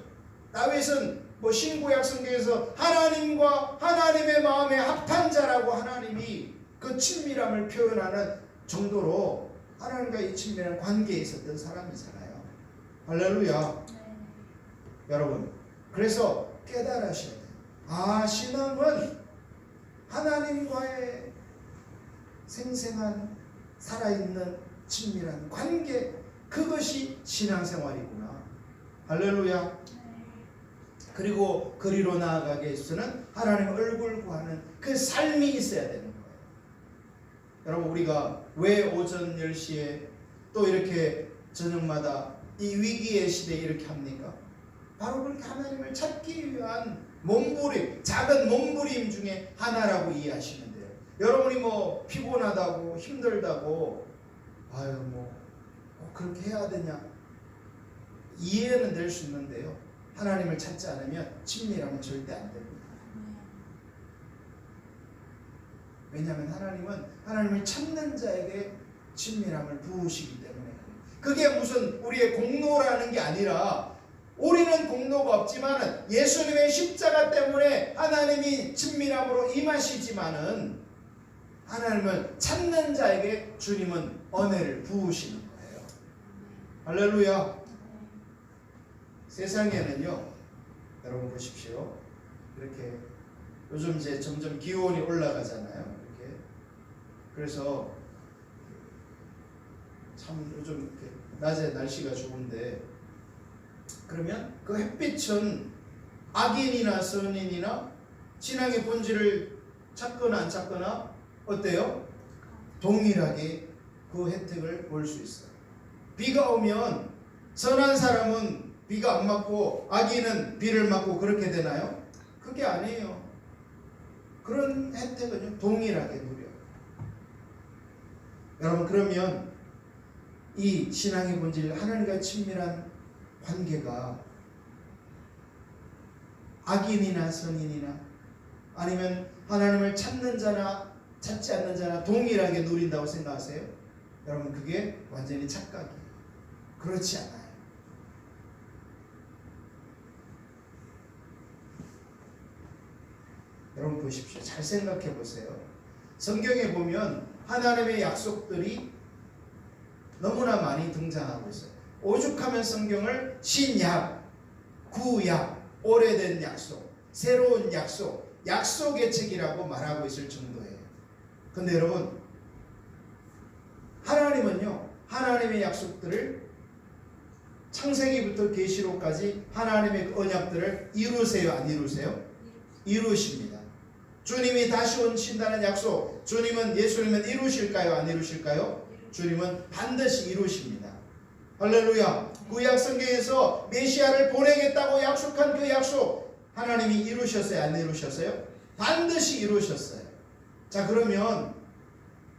다윗은 뭐 신구약 성경에서 하나님과 하나님의 마음에 합한 자라고 하나님이 그 친밀함을 표현하는 정도로 하나님과 이 친밀한 관계에 있었던 사람이잖아요. 할렐루야. 여러분, 그래서 깨달으셔야 돼요. 아, 신앙은 하나님과의 생생한 살아있는 친밀한 관계, 그것이 신앙생활이구나. 할렐루야. 그리고 그리로 나아가기 위해서는 하나님의 얼굴 구하는 그 삶이 있어야 되는 거예요. 여러분, 우리가 왜 오전 10시에 또 이렇게 저녁마다 이 위기의 시대에 이렇게 합니까? 바로 그렇게 하나님을 찾기 위한 몸부림, 작은 몸부림 중에 하나라고 이해하시면 돼요. 여러분이 뭐 피곤하다고 힘들다고 아유 뭐 그렇게 해야 되냐, 이해는 될 수 있는데요, 하나님을 찾지 않으면 친밀함은 절대 안 됩니다. 왜냐하면 하나님은 하나님을 찾는 자에게 친밀함을 부으시기 때문에 그게 무슨 우리의 공로라는 게 아니라, 우리는 공로가 없지만은 예수님의 십자가 때문에 하나님이 친밀함으로 임하시지만은 하나님을 찾는 자에게 주님은 은혜를 부으시는 거예요. 할렐루야. 세상에는요, 여러분 보십시오. 이렇게 요즘 이제 점점 기온이 올라가잖아요. 이렇게. 그래서 참 요즘 이렇게 낮에 날씨가 좋은데, 그러면 그 햇빛은 악인이나 선인이나 신앙의 본질을 찾거나 안 찾거나 어때요? 동일하게 그 혜택을 볼 수 있어요. 비가 오면 선한 사람은 비가 안 맞고 악인은 비를 맞고 그렇게 되나요? 그게 아니에요. 그런 혜택은 동일하게 누려요. 여러분, 그러면 이 신앙의 본질, 하나님과 친밀한 관계가 악인이나 선인이나 아니면 하나님을 찾는 자나 찾지 않는 자나 동일하게 누린다고 생각하세요? 여러분, 그게 완전히 착각이에요. 그렇지 않아요. 여러분 보십시오. 잘 생각해 보세요. 성경에 보면 하나님의 약속들이 너무나 많이 등장하고 있어요. 오죽하면 성경을 신약, 구약, 오래된 약속, 새로운 약속, 약속의 책이라고 말하고 있을 정도예요. 근데 여러분, 하나님은요, 하나님의 약속들을 창세기부터 계시록까지 하나님의 언약들을 이루세요, 안 이루세요? 이루십니다. 주님이 다시 오신다는 약속, 예수님은 이루실까요, 안 이루실까요? 주님은 반드시 이루십니다. 할렐루야. 구약 성경에서 메시아를 보내겠다고 약속한 그 약속, 하나님이 이루셨어요, 안 이루셨어요? 반드시 이루셨어요. 자, 그러면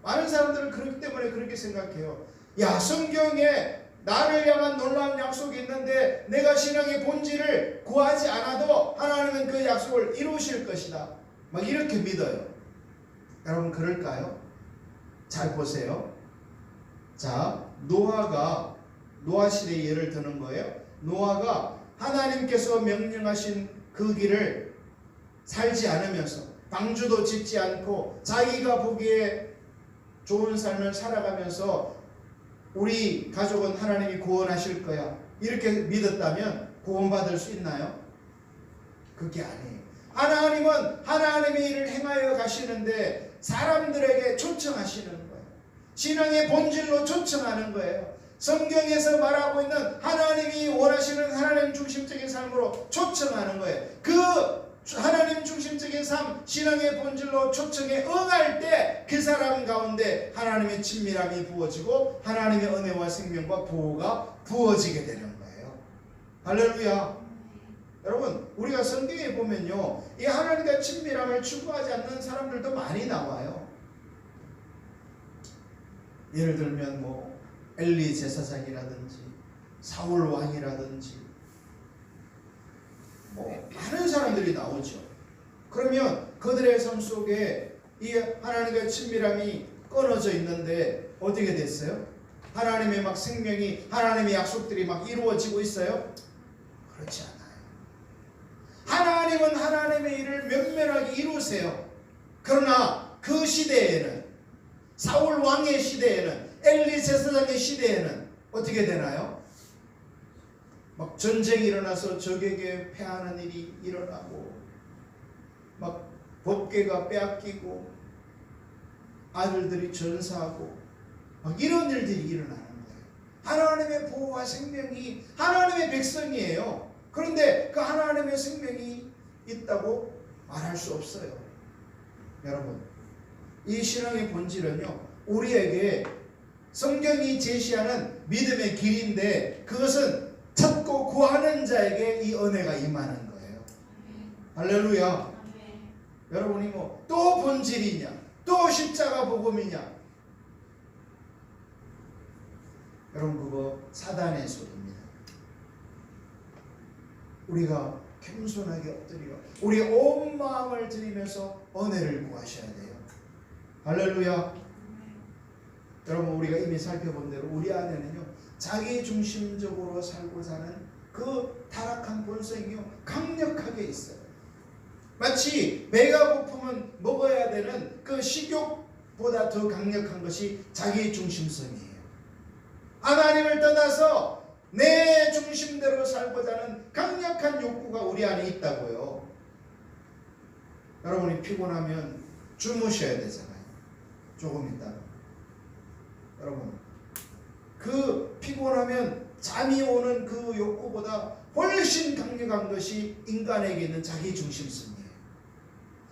많은 사람들은 그렇기 때문에 그렇게 생각해요. 야, 성경에 나를 향한 놀라운 약속이 있는데 내가 신앙의 본질을 구하지 않아도 하나님은 그 약속을 이루실 것이다, 막 이렇게 믿어요. 여러분, 그럴까요? 잘 보세요. 자, 노아 시대의 예를 드는 거예요. 노아가 하나님께서 명령하신 그 길을 살지 않으면서 방주도 짓지 않고 자기가 보기에 좋은 삶을 살아가면서 우리 가족은 하나님이 구원하실 거야, 이렇게 믿었다면 구원받을 수 있나요? 그게 아니에요. 하나님은 하나님의 일을 행하여 가시는데 사람들에게 초청하시는 거예요. 신앙의 본질로 초청하는 거예요. 성경에서 말하고 있는 하나님이 원하시는 하나님 중심적인 삶으로 초청하는 거예요. 그 하나님 중심적인 삶, 신앙의 본질로 초청에 응할 때 그 사람 가운데 하나님의 친밀함이 부어지고 하나님의 은혜와 생명과 보호가 부어지게 되는 거예요. 할렐루야. 여러분 우리가 성경에 보면요, 이 하나님과 친밀함을 추구하지 않는 사람들도 많이 나와요. 예를 들면 뭐 엘리 제사장이라든지 사울 왕이라든지 뭐 많은 사람들이 나오죠. 그러면 그들의 삶 속에 이 하나님과의 친밀함이 끊어져 있는데 어떻게 됐어요? 하나님의 막 생명이, 하나님의 약속들이 막 이루어지고 있어요? 그렇지 않아요. 하나님은 하나님의 일을 면면하게 이루세요. 그러나 그 시대에는, 사울 왕의 시대에는, 엘리 제사장의 시대에는 어떻게 되나요? 막 전쟁이 일어나서 적에게 패하는 일이 일어나고, 막 법궤가 빼앗기고, 아들들이 전사하고, 막 이런 일들이 일어나는 거예요. 하나님의 보호와 생명이 하나님의 백성이에요. 그런데 그 하나님의 생명이 있다고 말할 수 없어요. 여러분, 이 신앙의 본질은요, 우리에게 성경이 제시하는 믿음의 길인데 그것은 찾고 구하는 자에게 이 은혜가 임하는 거예요. 할렐루야. 여러분이 뭐 또 본질이냐, 또 십자가 복음이냐, 여러분 그거 사단의 소리입니다. 우리가 겸손하게 엎드려 우리의 온 마음을 드리면서 은혜를 구하셔야 돼요. 할렐루야. 여러분 우리가 이미 살펴본 대로 우리 안에는요, 자기 중심적으로 살고자 하는 그 타락한 본성이요 강력하게 있어요. 마치 배가 고프면 먹어야 되는 그 식욕보다 더 강력한 것이 자기 중심성이에요. 하나님을 떠나서 내 중심대로 살고자 하는 강력한 욕구가 우리 안에 있다고요. 여러분이 피곤하면 주무셔야 되잖아요. 조금 있다가. 여러분 그 피곤하면 잠이 오는 그 욕구보다 훨씬 강력한 것이 인간에게 있는 자기 중심성이에요.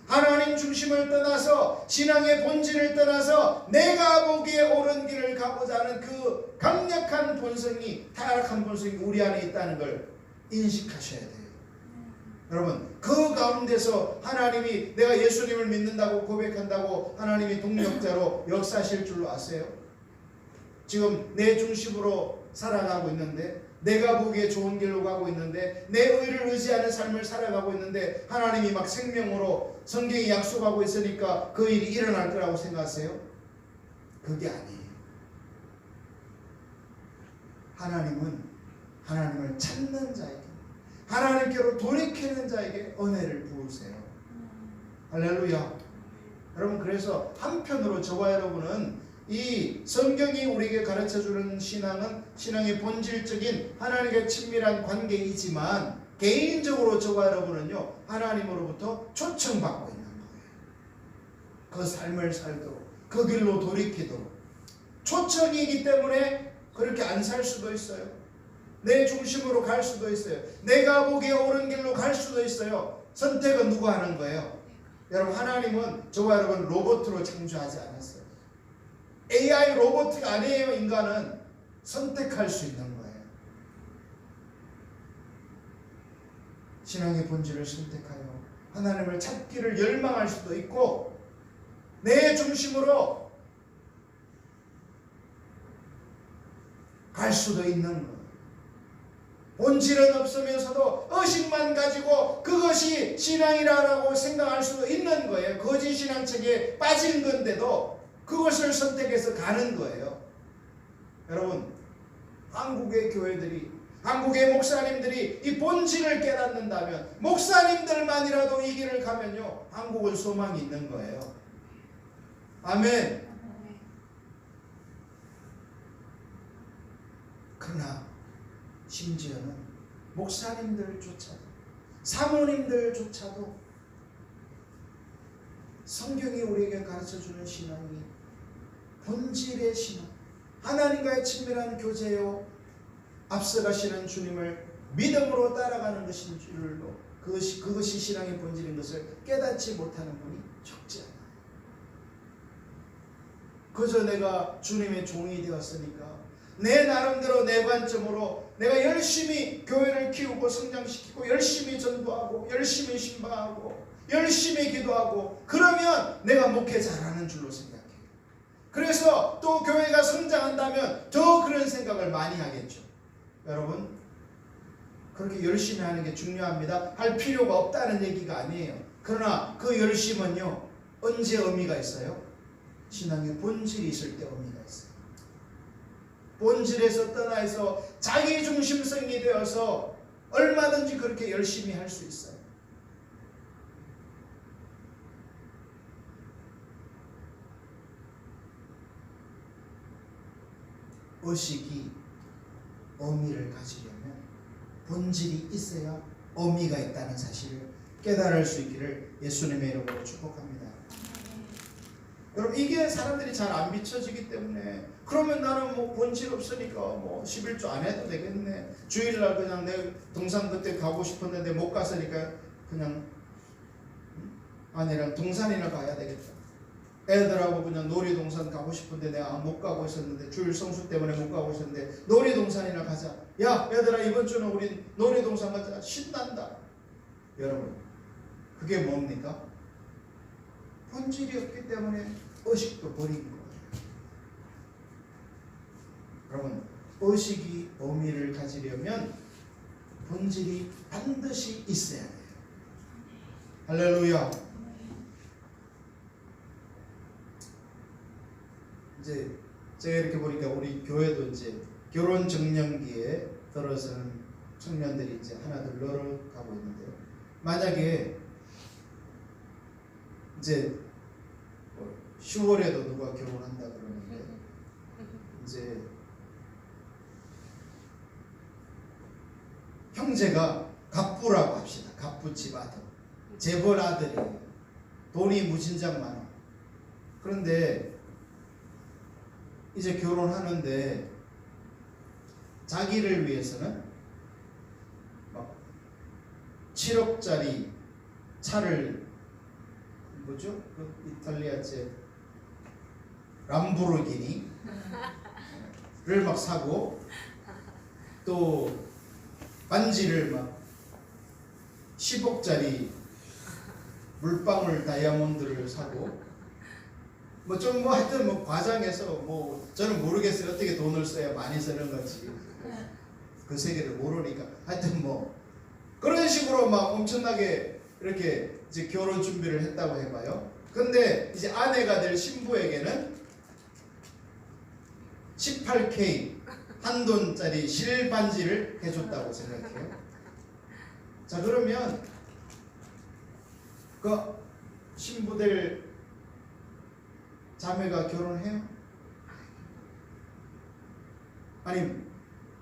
하나님 중심을 떠나서 신앙의 본질을 떠나서 내가 보기에 옳은 길을 가고자 하는 그 강력한 본성이, 타락한 본성이 우리 안에 있다는 걸 인식하셔야 돼요. 여러분 그 가운데서 하나님이, 내가 예수님을 믿는다고 고백한다고 하나님이 동력자로 역사하실 줄로 아세요? 지금 내 중심으로 살아가고 있는데, 내가 보기에 좋은 길로 가고 있는데, 내 의를 의지하는 삶을 살아가고 있는데 하나님이 막 생명으로 성경이 약속하고 있으니까 그 일이 일어날 거라고 생각하세요? 그게 아니에요. 하나님은 하나님을 찾는 자에게, 하나님께로 돌이키는 자에게 은혜를 부으세요. 할렐루야. 여러분 그래서 한편으로 저와 여러분은 이 성경이 우리에게 가르쳐주는 신앙은 신앙의 본질적인 하나님과 친밀한 관계이지만, 개인적으로 저와 여러분은요 하나님으로부터 초청받고 있는 거예요. 그 삶을 살도록, 그 길로 돌이키도록 초청이기 때문에 그렇게 안 살 수도 있어요. 내 중심으로 갈 수도 있어요. 내가 보기에 옳은 길로 갈 수도 있어요. 선택은 누가 하는 거예요? 여러분 하나님은 저와 여러분 로봇으로 창조하지 않았어요. AI 로봇이 아니에요. 인간은 선택할 수 있는 거예요. 신앙의 본질을 선택하여 하나님을 찾기를 열망할 수도 있고, 내 중심으로 갈 수도 있는 거예요. 본질은 없으면서도 의식만 가지고 그것이 신앙이라고 생각할 수도 있는 거예요. 거짓 신앙책에 빠진 건데도 그것을 선택해서 가는 거예요. 여러분 한국의 교회들이, 한국의 목사님들이 이 본질을 깨닫는다면, 목사님들만이라도 이 길을 가면요 한국은 소망이 있는 거예요. 아멘. 그러나 심지어는 목사님들조차도, 사모님들조차도 성경이 우리에게 가르쳐주는 신앙이 본질의 신앙, 하나님과의 친밀한 교제요 앞서가시는 주님을 믿음으로 따라가는 것인 줄로, 그것이 신앙의 본질인 것을 깨닫지 못하는 분이 적지 않아요. 그저 내가 주님의 종이 되었으니까 내 나름대로 내 관점으로 내가 열심히 교회를 키우고 키우고 성장시키고 열심히 전도하고 열심히 신방하고 열심히 기도하고 그러면 내가 목회 잘하는 줄로 생각해요. 그래서 또 교회가 성장한다면 더 그런 생각을 많이 하겠죠. 여러분, 그렇게 열심히 하는 게 중요합니다. 할 필요가 없다는 얘기가 아니에요. 그러나 그 열심은요, 언제 의미가 있어요? 신앙의 본질이 있을 때 의미가 있어요. 본질에서 떠나서 자기 중심성이 되어서 얼마든지 그렇게 열심히 할 수 있어요. 의식이 의미를 가지려면 본질이 있어야 의미가 있다는 사실을 깨달을 수 있기를 예수님의 이름으로 축복합니다. 여러분, 이게 사람들이 잘 안 비춰지기 때문에 그러면 나는 뭐 본질 없으니까 뭐 11조 안 해도 되겠네. 주일날 그냥 내 등산 그때 가고 싶었는데 못 갔으니까 그냥 아내랑 등산이나 가야 되겠다. 애들하고 그냥 놀이동산 가고 싶은데 내가 못 가고 있었는데 주일 성수 때문에 못 가고 있었는데 놀이동산이나 가자. 야 얘들아, 이번 주는 우리 놀이동산 가자. 신난다. 여러분, 그게 뭡니까? 본질이 없기 때문에 의식도 버린 거예요. 여러분, 의식이 의미를 가지려면 본질이 반드시 있어야 돼요. 할렐루야. 이제 제가 이렇게 보니까 우리 교회도 이제 결혼 정년기에 들어서는 청년들이 이제 하나둘 늘어가고 있는데요. 만약에 이제 10월에도 누가 결혼한다 그러는데 이제 형제가 갑부라고 합시다. 갑부 집 아들, 재벌 아들이에요. 돈이 무진장 많아. 그런데 이제 결혼하는데 자기를 위해서는 막 7억짜리 차를, 뭐죠? 그 이탈리아제 람보르기니를 막 사고, 또 반지를 막 10억짜리 물방울 다이아몬드를 사고, 뭐 좀 뭐 하여튼 뭐 과장해서 뭐 저는 모르겠어요. 어떻게 돈을 써야 많이 쓰는 건지 그 세계를 모르니까 하여튼 뭐 그런 식으로 막 엄청나게 이렇게 이제 결혼 준비를 했다고 해봐요. 근데 이제 아내가 될 신부에게는 18K 한돈짜리 실반지를 해줬다고 생각해요. 자, 그러면 그 신부될 자매가 결혼해요? 아니,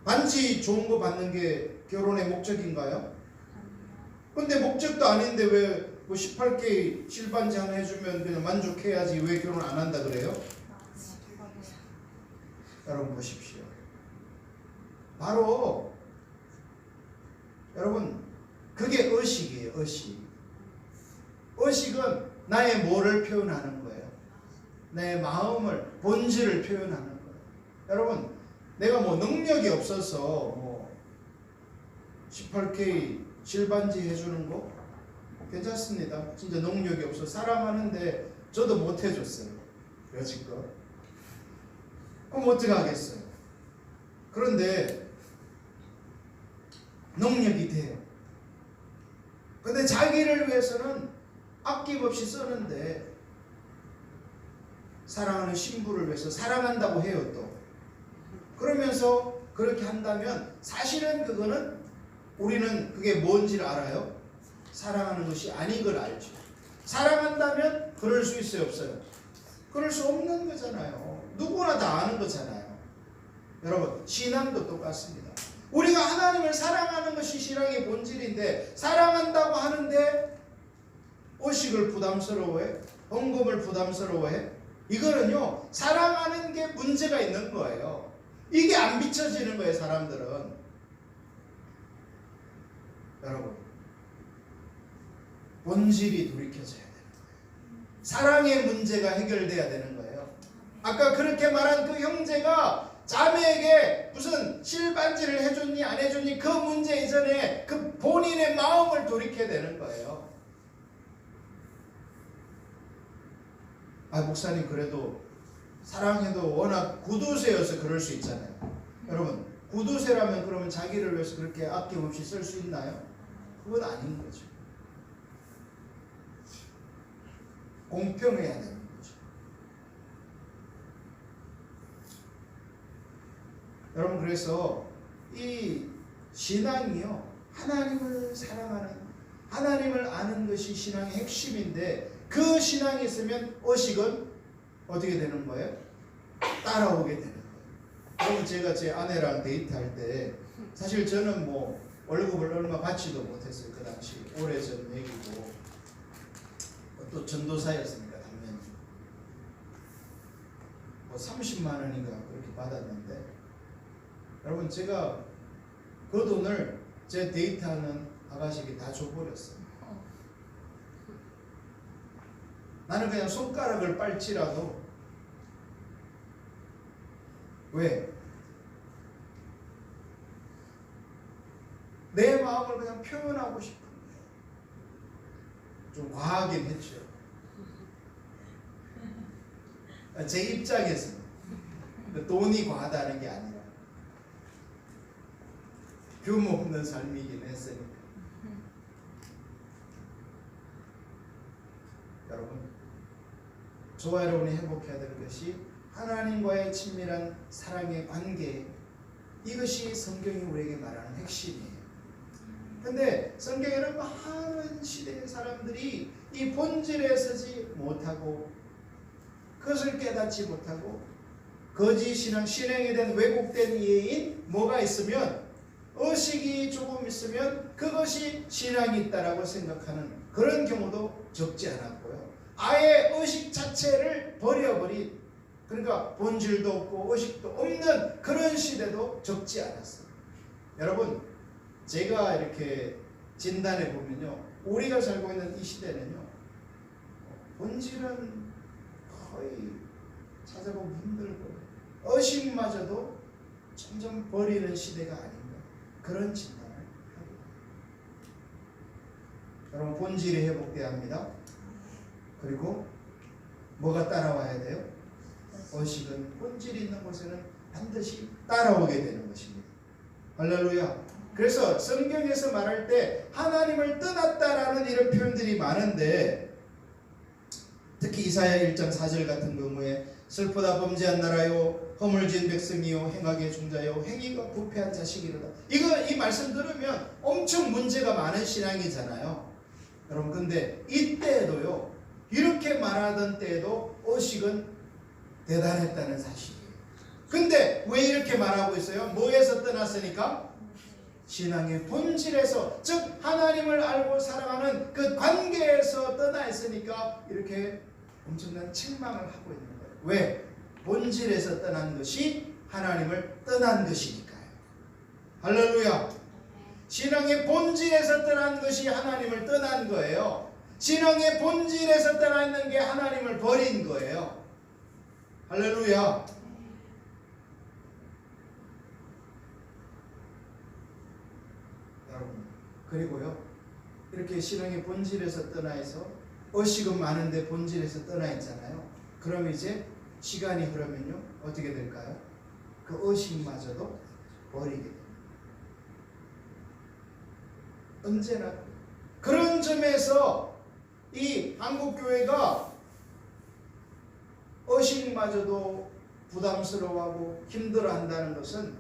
반지 좋은 거 받는 게 결혼의 목적인가요? 근데 목적도 아닌데 왜 뭐 18K 실반지 하나 해주면 그냥 만족해야지 왜 결혼 안 한다 그래요? 여러분 보십시오. 바로 여러분, 그게 의식이에요. 의식. 의식은 나의 뭐를 표현하는 거예요? 내 마음을, 본질을 표현하는 거예요. 여러분, 내가 뭐 능력이 없어서 뭐 18K 실반지 해주는 거 괜찮습니다. 진짜 능력이 없어 사랑하는데 저도 못 해줬어요. 여지껏. 그럼 어떻게 하겠어요? 그런데 능력이 돼요. 근데 자기를 위해서는 아낌없이 쓰는데 사랑하는 신부를 위해서 사랑한다고 해요. 또 그러면서 그렇게 한다면 사실은 그거는 우리는 그게 뭔지를 알아요? 사랑하는 것이 아닌 걸 알죠. 사랑한다면 그럴 수 있어요? 없어요? 그럴 수 없는 거잖아요. 누구나 다 아는 거잖아요. 여러분, 신앙도 똑같습니다. 우리가 하나님을 사랑하는 것이 신앙의 본질인데 사랑한다고 하는데 의식을 부담스러워해? 헌금을 부담스러워해? 이거는요, 사랑하는 게 문제가 있는 거예요. 이게 안 비춰지는 거예요, 사람들은. 여러분, 본질이 돌이켜져야 되는 거예요. 사랑의 문제가 해결돼야 되는 거예요. 아까 그렇게 말한 그 형제가 자매에게 무슨 실반지를 해줬니 안 해줬니 그 문제 이제 전에 그 본인의 마음을 돌이켜야 되는 거예요. 아, 목사님 그래도 사랑해도 워낙 구두쇠여서 그럴 수 있잖아요. 여러분, 구두쇠라면 그러면 자기를 위해서 그렇게 아낌없이 쓸 수 있나요? 그건 아닌 거죠. 공평해야 되는 거죠. 여러분, 그래서 이 신앙이요, 하나님을 사랑하는, 하나님을 아는 것이 신앙의 핵심인데, 그 신앙이 있으면 의식은 어떻게 되는 거예요? 따라오게 되는 거예요. 여러분, 제가 제 아내랑 데이트할 때 사실 저는 뭐 월급을 얼마 받지도 못했어요. 그 당시 오래전 얘기고, 또 전도사였으니까 당연히 뭐 30만 원인가 그렇게 받았는데, 여러분, 제가 그 돈을 제 데이트하는 아가씨에게 다 줘버렸어요. 나는 그냥 손가락을 빨지라도, 왜? 내 마음을 그냥 표현하고 싶은 거예요. 좀 과하긴 했죠. 제 입장에서는 돈이 과하다는 게 아니라 규모 없는 삶이긴 했으니까. 여러분, 저와 여러분이 행복해야 될 것이 하나님과의 친밀한 사랑의 관계, 이것이 성경이 우리에게 말하는 핵심이에요. 근데 성경에는 많은 시대의 사람들이 이 본질에 서지 못하고, 그것을 깨닫지 못하고, 거짓 신앙, 신앙에 대한 왜곡된 이해인 뭐가 있으면, 의식이 조금 있으면 그것이 신앙이 있다라고 생각하는 그런 경우도 적지 않았고요. 아예 의식 자체를 버려버린, 그러니까 본질도 없고 의식도 없는 그런 시대도 적지 않았어요. 여러분, 제가 이렇게 진단해 보면요, 우리가 살고 있는 이 시대는요, 본질은 거의 찾아보기 힘들고 의식마저도 점점 버리는 시대가 아닌가, 그런 진단을 합니다. 여러분, 본질이 회복돼야 합니다. 그리고 뭐가 따라와야 돼요? 의식은 본질이 있는 곳에는 반드시 따라오게 되는 것입니다. 할렐루야. 그래서 성경에서 말할 때 하나님을 떠났다라는 이런 표현들이 많은데, 특히 이사야 1장 4절 같은 경우에 슬프다 범죄한 나라요, 허물 지은 백성이요, 행악의 종자요, 행위가 부패한 자식이로다. 이 말씀 들으면 엄청 문제가 많은 신앙이잖아요. 여러분, 근데 이때에도요, 이렇게 말하던 때에도 의식은 대단했다는 사실이에요. 근데 왜 이렇게 말하고 있어요? 뭐에서 떠났으니까? 신앙의 본질에서, 즉 하나님을 알고 사랑하는 그 관계에서 떠나 있으니까 이렇게 엄청난 책망을 하고 있는 거예요. 왜? 본질에서 떠난 것이 하나님을 떠난 것이니까요. 할렐루야. 신앙의 본질에서 떠난 것이 하나님을 떠난 거예요. 신앙의 본질에서 떠나 있는 게 하나님을 버린 거예요. 할렐루야. 여러분, 그리고요, 이렇게 신앙의 본질에서 떠나 있어 의식은 많은데 본질에서 떠나 있잖아요. 그럼 이제 시간이 흐르면요, 어떻게 될까요? 그 의식마저도 버리게 됩니다. 언제나 그런 점에서 이 한국교회가 의식마저도 부담스러워하고 힘들어한다는 것은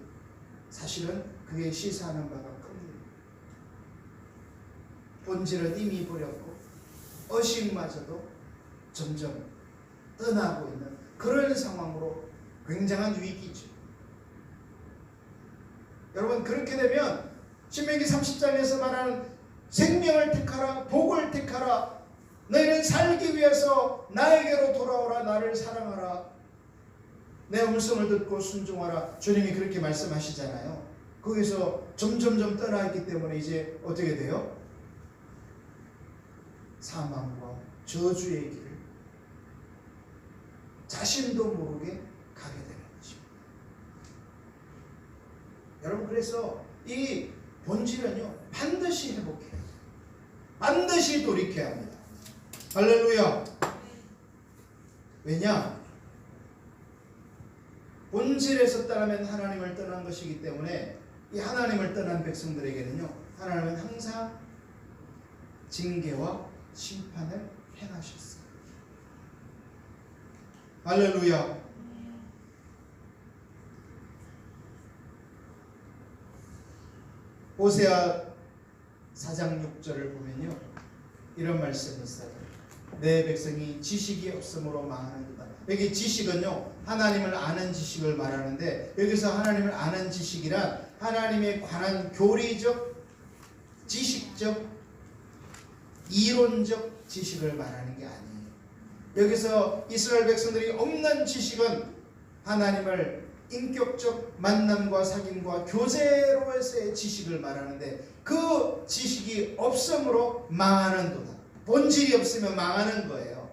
사실은 그게 시사하는 바가 큽니다. 본질은 이미 버렸고 의식마저도 점점 떠나고 있는 그런 상황으로 굉장한 위기죠. 여러분, 그렇게 되면 신명기 30장에서 말하는 생명을 택하라, 복을 택하라, 너희는 살기 위해서 나에게로 돌아오라, 나를 사랑하라, 내 음성을 듣고 순종하라, 주님이 그렇게 말씀하시잖아요. 거기서 점점점 떠나있기 때문에 이제 어떻게 돼요? 사망과 저주의 길을 자신도 모르게 가게 되는 것입니다. 여러분, 그래서 이 본질은요 반드시 회복해야 돼요. 반드시 돌이켜야 합니다. 할렐루야. 왜냐? 본질에서 떠나면 하나님을 떠난 것이기 때문에 이 하나님을 떠난 백성들에게는요 하나님은 항상 징계와 심판을 행하셨어요. 할렐루야. 호세아 4장 6절을 보면요 이런 말씀이 있어요. 내 백성이 지식이 없으므로 망하는도다. 여기 지식은요 하나님을 아는 지식을 말하는데, 여기서 하나님을 아는 지식이란 하나님에 관한 교리적, 지식적, 이론적 지식을 말하는 게 아니에요. 여기서 이스라엘 백성들이 없는 지식은 하나님을 인격적 만남과 사귐과 교제로서의 지식을 말하는데, 그 지식이 없으므로 망하는도다. 본질이 없으면 망하는 거예요.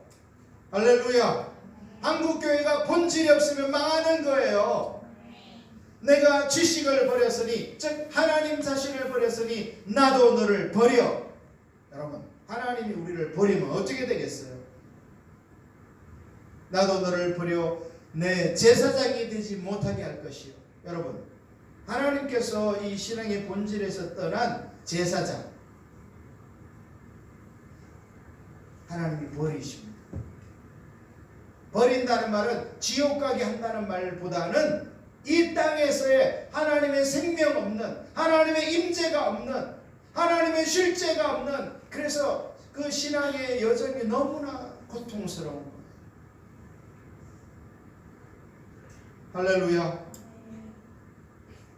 할렐루야. 한국교회가 본질이 없으면 망하는 거예요. 내가 지식을 버렸으니, 즉 하나님 자신을 버렸으니 나도 너를 버려. 여러분, 하나님이 우리를 버리면 어떻게 되겠어요? 나도 너를 버려 내 제사장이 되지 못하게 할 것이요. 여러분, 하나님께서 이 신앙의 본질에서 떠난 제사장, 하나님이 버리십니다. 버린다는 말은 지옥 가게 한다는 말보다는 이 땅에서의 하나님의 생명 없는, 하나님의 임재가 없는, 하나님의 실제가 없는, 그래서 그 신앙의 여정이 너무나 고통스러운 거예요. 할렐루야.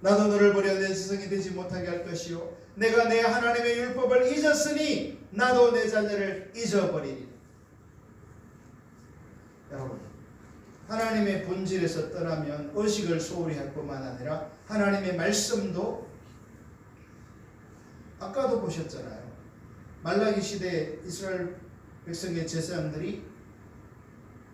나도 너를 버려 내 자성이 되지 못하게 할 것이요, 내가 내 하나님의 율법을 잊었으니 나도 내 자녀를 잊어버리리. 여러분, 하나님의 본질에서 떠나면 의식을 소홀히 할 뿐만 아니라 하나님의 말씀도, 아까도 보셨잖아요. 말라기 시대에 이스라엘 백성의 제사장들이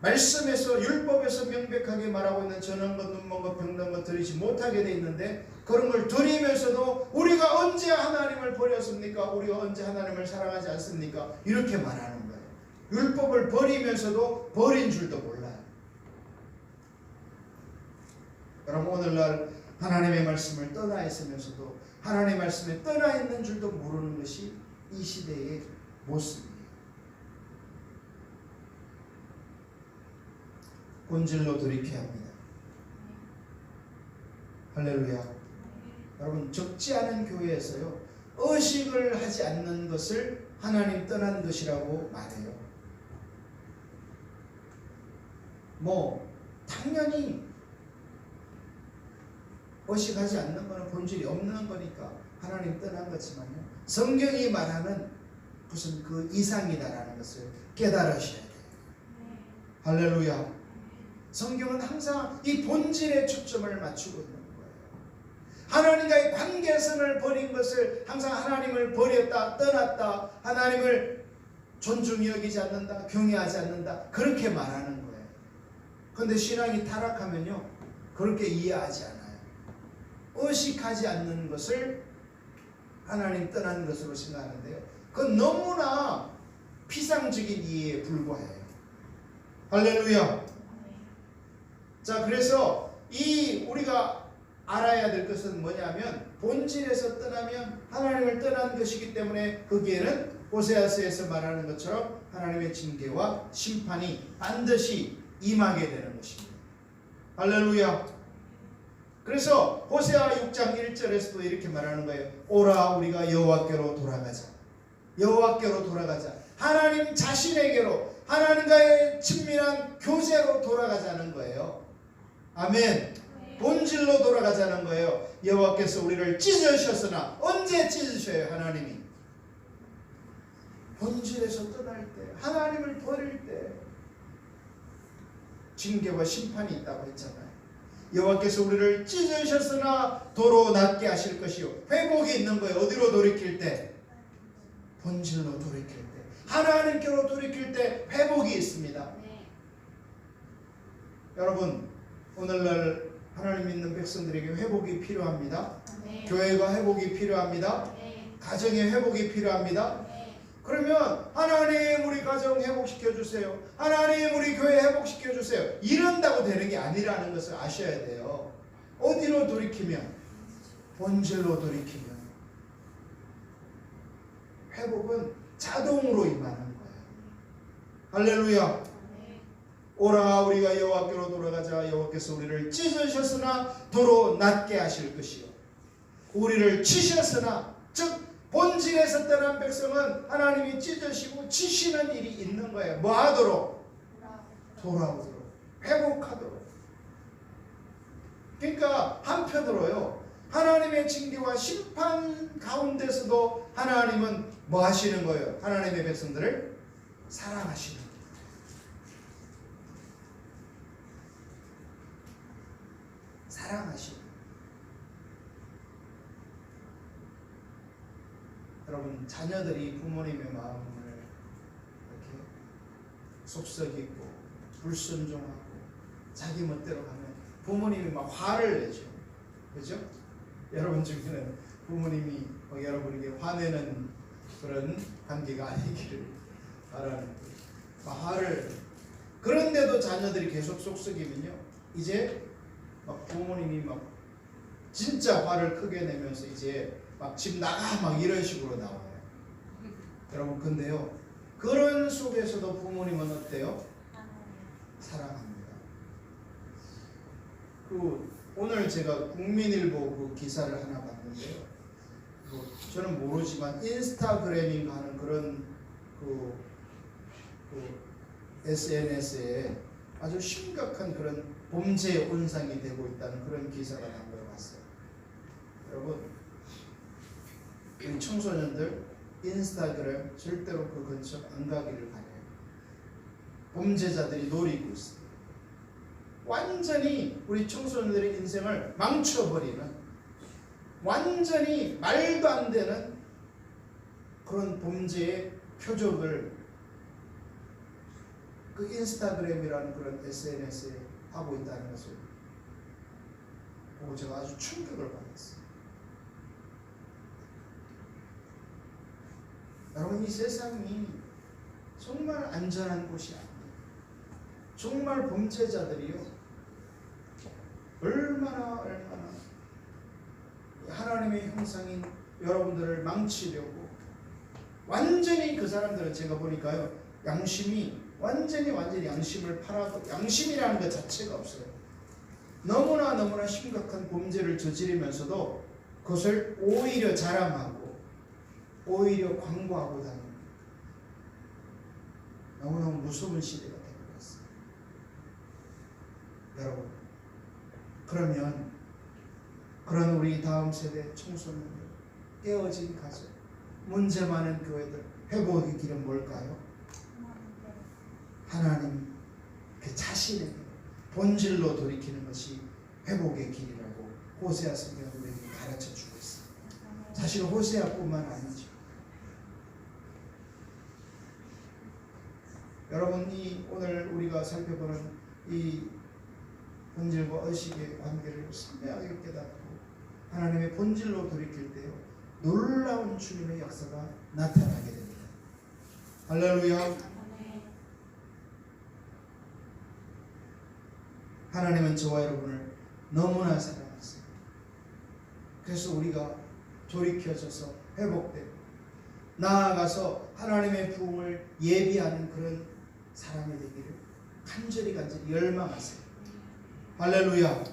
말씀에서, 율법에서 명백하게 말하고 있는 전한 것, 눈먼 것, 병든 것 드리지 못하게 돼 있는데, 그런 걸 드리면서도 우리가 언제 하나님을 버렸습니까? 우리가 언제 하나님을 사랑하지 않습니까? 이렇게 말하는 거예요. 율법을 버리면서도 버린 줄도 몰라요. 여러분, 오늘날 하나님의 말씀을 떠나 있으면서도 하나님의 말씀에 떠나 있는 줄도 모르는 것이 이 시대의 모습입니다. 본질로 돌이켜야 합니다. 할렐루야. 여러분, 적지 않은 교회에서요 의식을 하지 않는 것을 하나님 떠난 것이라고 말해요. 당연히 의식하지 않는 것은 본질이 없는 거니까 하나님 떠난 거지만요, 성경이 말하는 무슨 그 이상이다라는 것을 깨달으셔야 돼요. 할렐루야. 성경은 항상 이 본질에 초점을 맞추고 있는 거예요. 하나님과의 관계성을 버린 것을, 항상 하나님을 버렸다, 떠났다, 하나님을 존중히 여기지 않는다, 경외하지 않는다, 그렇게 말하는 거예요. 그런데 신앙이 타락하면요 그렇게 이해하지 않아요. 의식하지 않는 것을 하나님 떠난 것으로 생각하는데요, 그건 너무나 피상적인 이해에 불과해요. 할렐루야. 자, 그래서 우리가 알아야 될 것은 뭐냐면, 본질에서 떠나면 하나님을 떠난 것이기 때문에 거기에는 호세아서에서 말하는 것처럼 하나님의 징계와 심판이 반드시 임하게 되는 것입니다. 할렐루야. 그래서 호세아 6장 1절에서도 이렇게 말하는 거예요. 오라, 우리가 여호와께로 돌아가자. 여호와께로 돌아가자. 하나님 자신에게로, 하나님과의 친밀한 교제로 돌아가자는 거예요. 아멘. 본질로 돌아가자는 거예요. 여호와께서 우리를 찢으셨으나, 언제 찢으셔요? 하나님이 본질에서 떠날 때, 하나님을 버릴 때 징계와 심판이 있다고 했잖아요. 여호와께서 우리를 찢으셨으나 도로 낫게 하실 것이요, 회복이 있는 거예요. 어디로 돌이킬 때? 본질로 돌이킬 때, 하나님께로 돌이킬 때 회복이 있습니다. 여러분, 오늘날 하나님 믿는 백성들에게 회복이 필요합니다. 네. 교회가 회복이 필요합니다. 네. 가정의 회복이 필요합니다. 네. 그러면 하나님 우리 가정 회복시켜 주세요. 하나님 우리 교회 회복시켜 주세요. 이런다고 되는 게 아니라는 것을 아셔야 돼요. 어디로 돌이키면? 본질로 돌이키면 회복은 자동으로 임하는 거예요. 할렐루야. 네. 오라 우리가 여호와께로 돌아가자. 여호와께서 우리를 찢으셨으나 도로 낫게 하실 것이요 우리를 치셨으나 즉 본질에서 떠난 백성은 하나님이 찢으시고 치시는 일이 있는 거예요. 뭐 하도록? 돌아오도록, 회복하도록. 그러니까 한편으로요, 하나님의 징계와 심판 가운데서도 하나님은 뭐 하시는 거예요? 하나님의 백성들을 사랑하시는 거예요. 사랑하시는 거예요. 여러분, 자녀들이 부모님의 마음을 이렇게 속썩이고 불순종하고 자기 멋대로 가면 부모님이 막 화를 내죠. 그죠? 여러분 중에는 부모님이 여러분에게 화내는 그런 관계가 아니기를 바라는 거예요. 화를 그런데도 자녀들이 계속 속썩이면요, 이제 막 부모님이 막 진짜 화를 크게 내면서 이제 막 집 나가 막 이런 식으로 나와요. 여러분 근데요, 그런 속에서도 부모님은 어때요? 사랑합니다. 오늘 제가 국민일보 그 기사를 하나 봤는데요. 저는 모르지만 인스타그램인가 하는 그런 SNS에 아주 심각한 그런 범죄 온상이 되고 있다는 그런 기사가 나온 걸 봤어요. 여러분, 우리 청소년들 인스타그램 절대로 그 근처 안 가기를 바라요. 범죄자들이 노리고 있어요. 완전히 우리 청소년들의 인생을 망쳐버리는, 완전히 말도 안 되는 그런 범죄의 표적을 그 인스타그램이라는 그런 SNS에 하고 있다는 것을 보고 제가 아주 충격을 받았어요. 여러분, 이 세상이 정말 안전한 곳이 아니에요. 정말 범죄자들이요, 얼마나 하나님의 형상인 여러분들을 망치려고 완전히, 그 사람들은 제가 보니까요, 양심이 완전히 양심을 팔아도 양심이라는 것 자체가 없어요. 너무나 심각한 범죄를 저지르면서도 그것을 오히려 자랑하고 오히려 광고하고 다니는, 너무너무 무서운 시대가 되고 있어요. 여러분, 그러면 그런 우리 다음 세대 청소년들, 깨어진 가정, 문제 많은 교회들 회복의 길은 뭘까요? 하나님 그 자신의 본질로 돌이키는 것이 회복의 길이라고 호세아 성경은 우리에게 가르쳐주고 있습니다. 사실 호세아뿐만 아니죠. 여러분이 오늘 우리가 살펴보는 이 본질과 의식의 관계를 선명하게 깨닫고 하나님의 본질로 돌이킬 때요, 놀라운 주님의 역사가 나타나게 됩니다. 할렐루야. 하나님은 저와 여러분을 너무나 사랑하세요. 그래서 우리가 돌이켜져서 회복되고 나아가서 하나님의 부흥을 예비하는 그런 사람이 되기를 간절히 열망하세요. 할렐루야.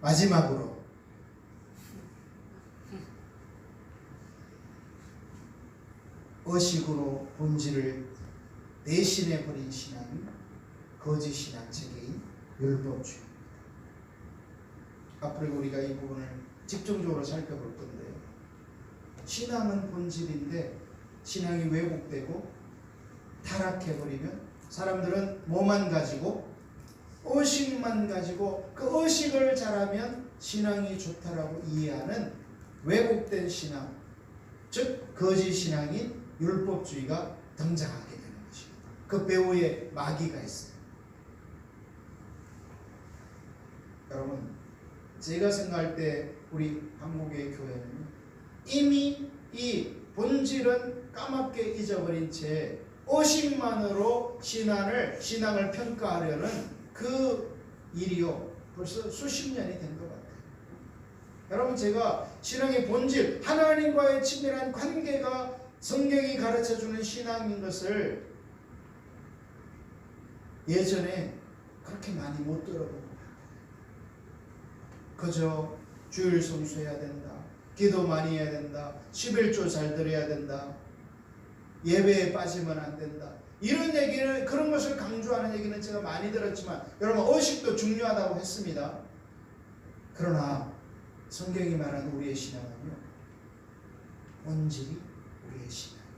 마지막으로 의식으로 본질을 대신해 버린 신앙이 거짓 신앙 체계인 율법주의. 앞으로 우리가 이 부분을 집중적으로 살펴볼 건데요, 신앙은 본질인데 신앙이 왜곡되고 타락해버리면 사람들은 뭐만 가지고? 의식만 가지고 그 의식을 잘하면 신앙이 좋다라고 이해하는 왜곡된 신앙, 즉 거짓 신앙인 율법주의가 등장하게 되는 것입니다. 그 배후에 마귀가 있어요. 여러분, 제가 생각할 때 우리 한국의 교회는 이미 이 본질은 까맣게 잊어버린 채 의식만으로 신앙을 평가하려는 그 일이요 벌써 수십 년이 된 것 같아요. 여러분, 제가 신앙의 본질, 하나님과의 친밀한 관계가 성경이 가르쳐주는 신앙인 것을 예전에 그렇게 많이 못 들어본 것 같아요. 그저 주일 성수해야 된다, 기도 많이 해야 된다, 11조 잘 드려야 된다, 예배에 빠지면 안 된다, 이런 얘기를, 그런 것을 강조하는 얘기는 제가 많이 들었지만 여러분, 의식도 중요하다고 했습니다. 그러나 성경이 말하는 우리의 신앙은요, 본질이 우리의 신앙이에요.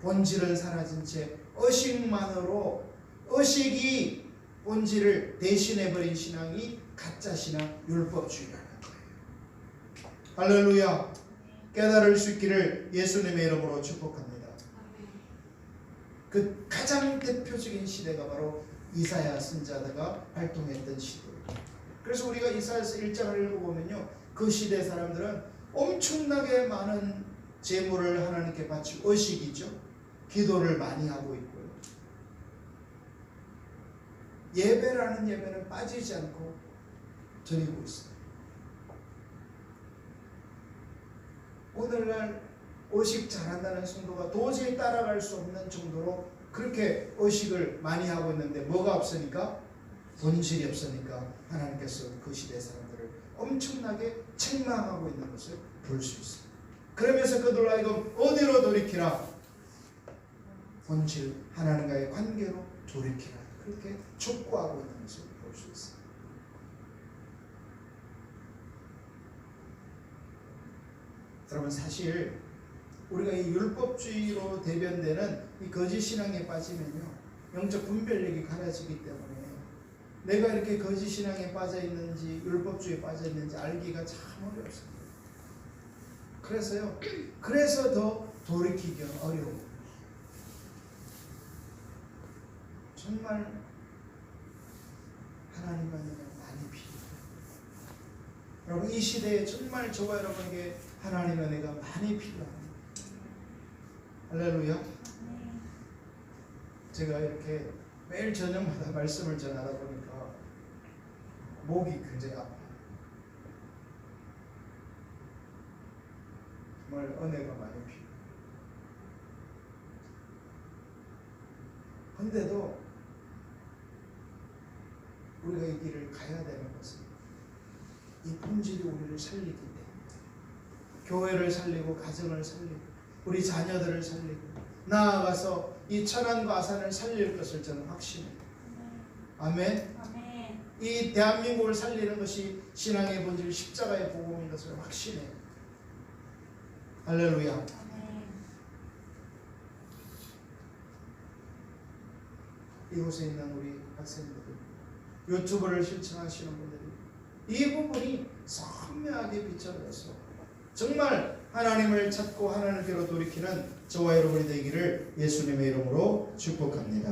본질은 사라진 채 의식만으로, 의식이 본질을 대신해버린 신앙이 가짜 신앙, 율법주의라는 거예요. 할렐루야. 깨달을 수 있기를 예수님의 이름으로 축복합니다. 그 가장 대표적인 시대가 바로 이사야 선지자가 활동했던 시대예요. 그래서 우리가 이사야서 1장을 읽어보면요, 그 시대 사람들은 엄청나게 많은 제물을 하나님께 바치고, 의식이죠, 기도를 많이 하고 있고요, 예배라는 예배는 빠지지 않고 드리고 있어요. 오늘날 의식 잘한다는 성도가 도저히 따라갈 수 없는 정도로 그렇게 의식을 많이 하고 있는데 뭐가 없으니까? 본질이 없으니까 하나님께서 그 시대 사람들을 엄청나게 책망하고 있는 것을 볼 수 있어요. 그러면서 그들로 하여금 어디로 돌이키라? 본질, 하나님과의 관계로 돌이키라, 그렇게 촉구하고 있는 것을 볼 수 있어요. 여러분, 사실 우리가 이 율법주의로 대변되는 이 거짓 신앙에 빠지면요, 영적 분별력이 가려지기 때문에 내가 이렇게 거짓 신앙에 빠져 있는지 율법주의에 빠져 있는지 알기가 참 어렵습니다. 그래서 더 돌이키기가 어려워요. 정말 하나님과 내가 많이 필요해요. 여러분, 이 시대에 정말 저와 여러분에게 하나님과 내가 많이 필요합니다. 할렐루야. 제가 이렇게 매일 저녁마다 말씀을 전하다 보니까 목이 굉장히 아파요. 정말 은혜가 많이 필요해요. 근데도 우리가 이 길을 가야 되는 것은 이 본질이 우리를 살리기 때문에, 교회를 살리고 가정을 살리고 우리 자녀들을 살리고 나아가서 이 천안과 아산을 살릴 것을 저는 확신해요. 아멘. 이 대한민국을 살리는 것이 신앙의 본질, 십자가의 복음인 것을 확신해요. 할렐루야. 이곳에 있는 우리 학생들, 유튜브를 신청하시는 분들이 이 부분이 선명하게 비춰져서 정말 하나님을 찾고 하나님께로 돌이키는 저와 여러분이 되기를 예수님의 이름으로 축복합니다.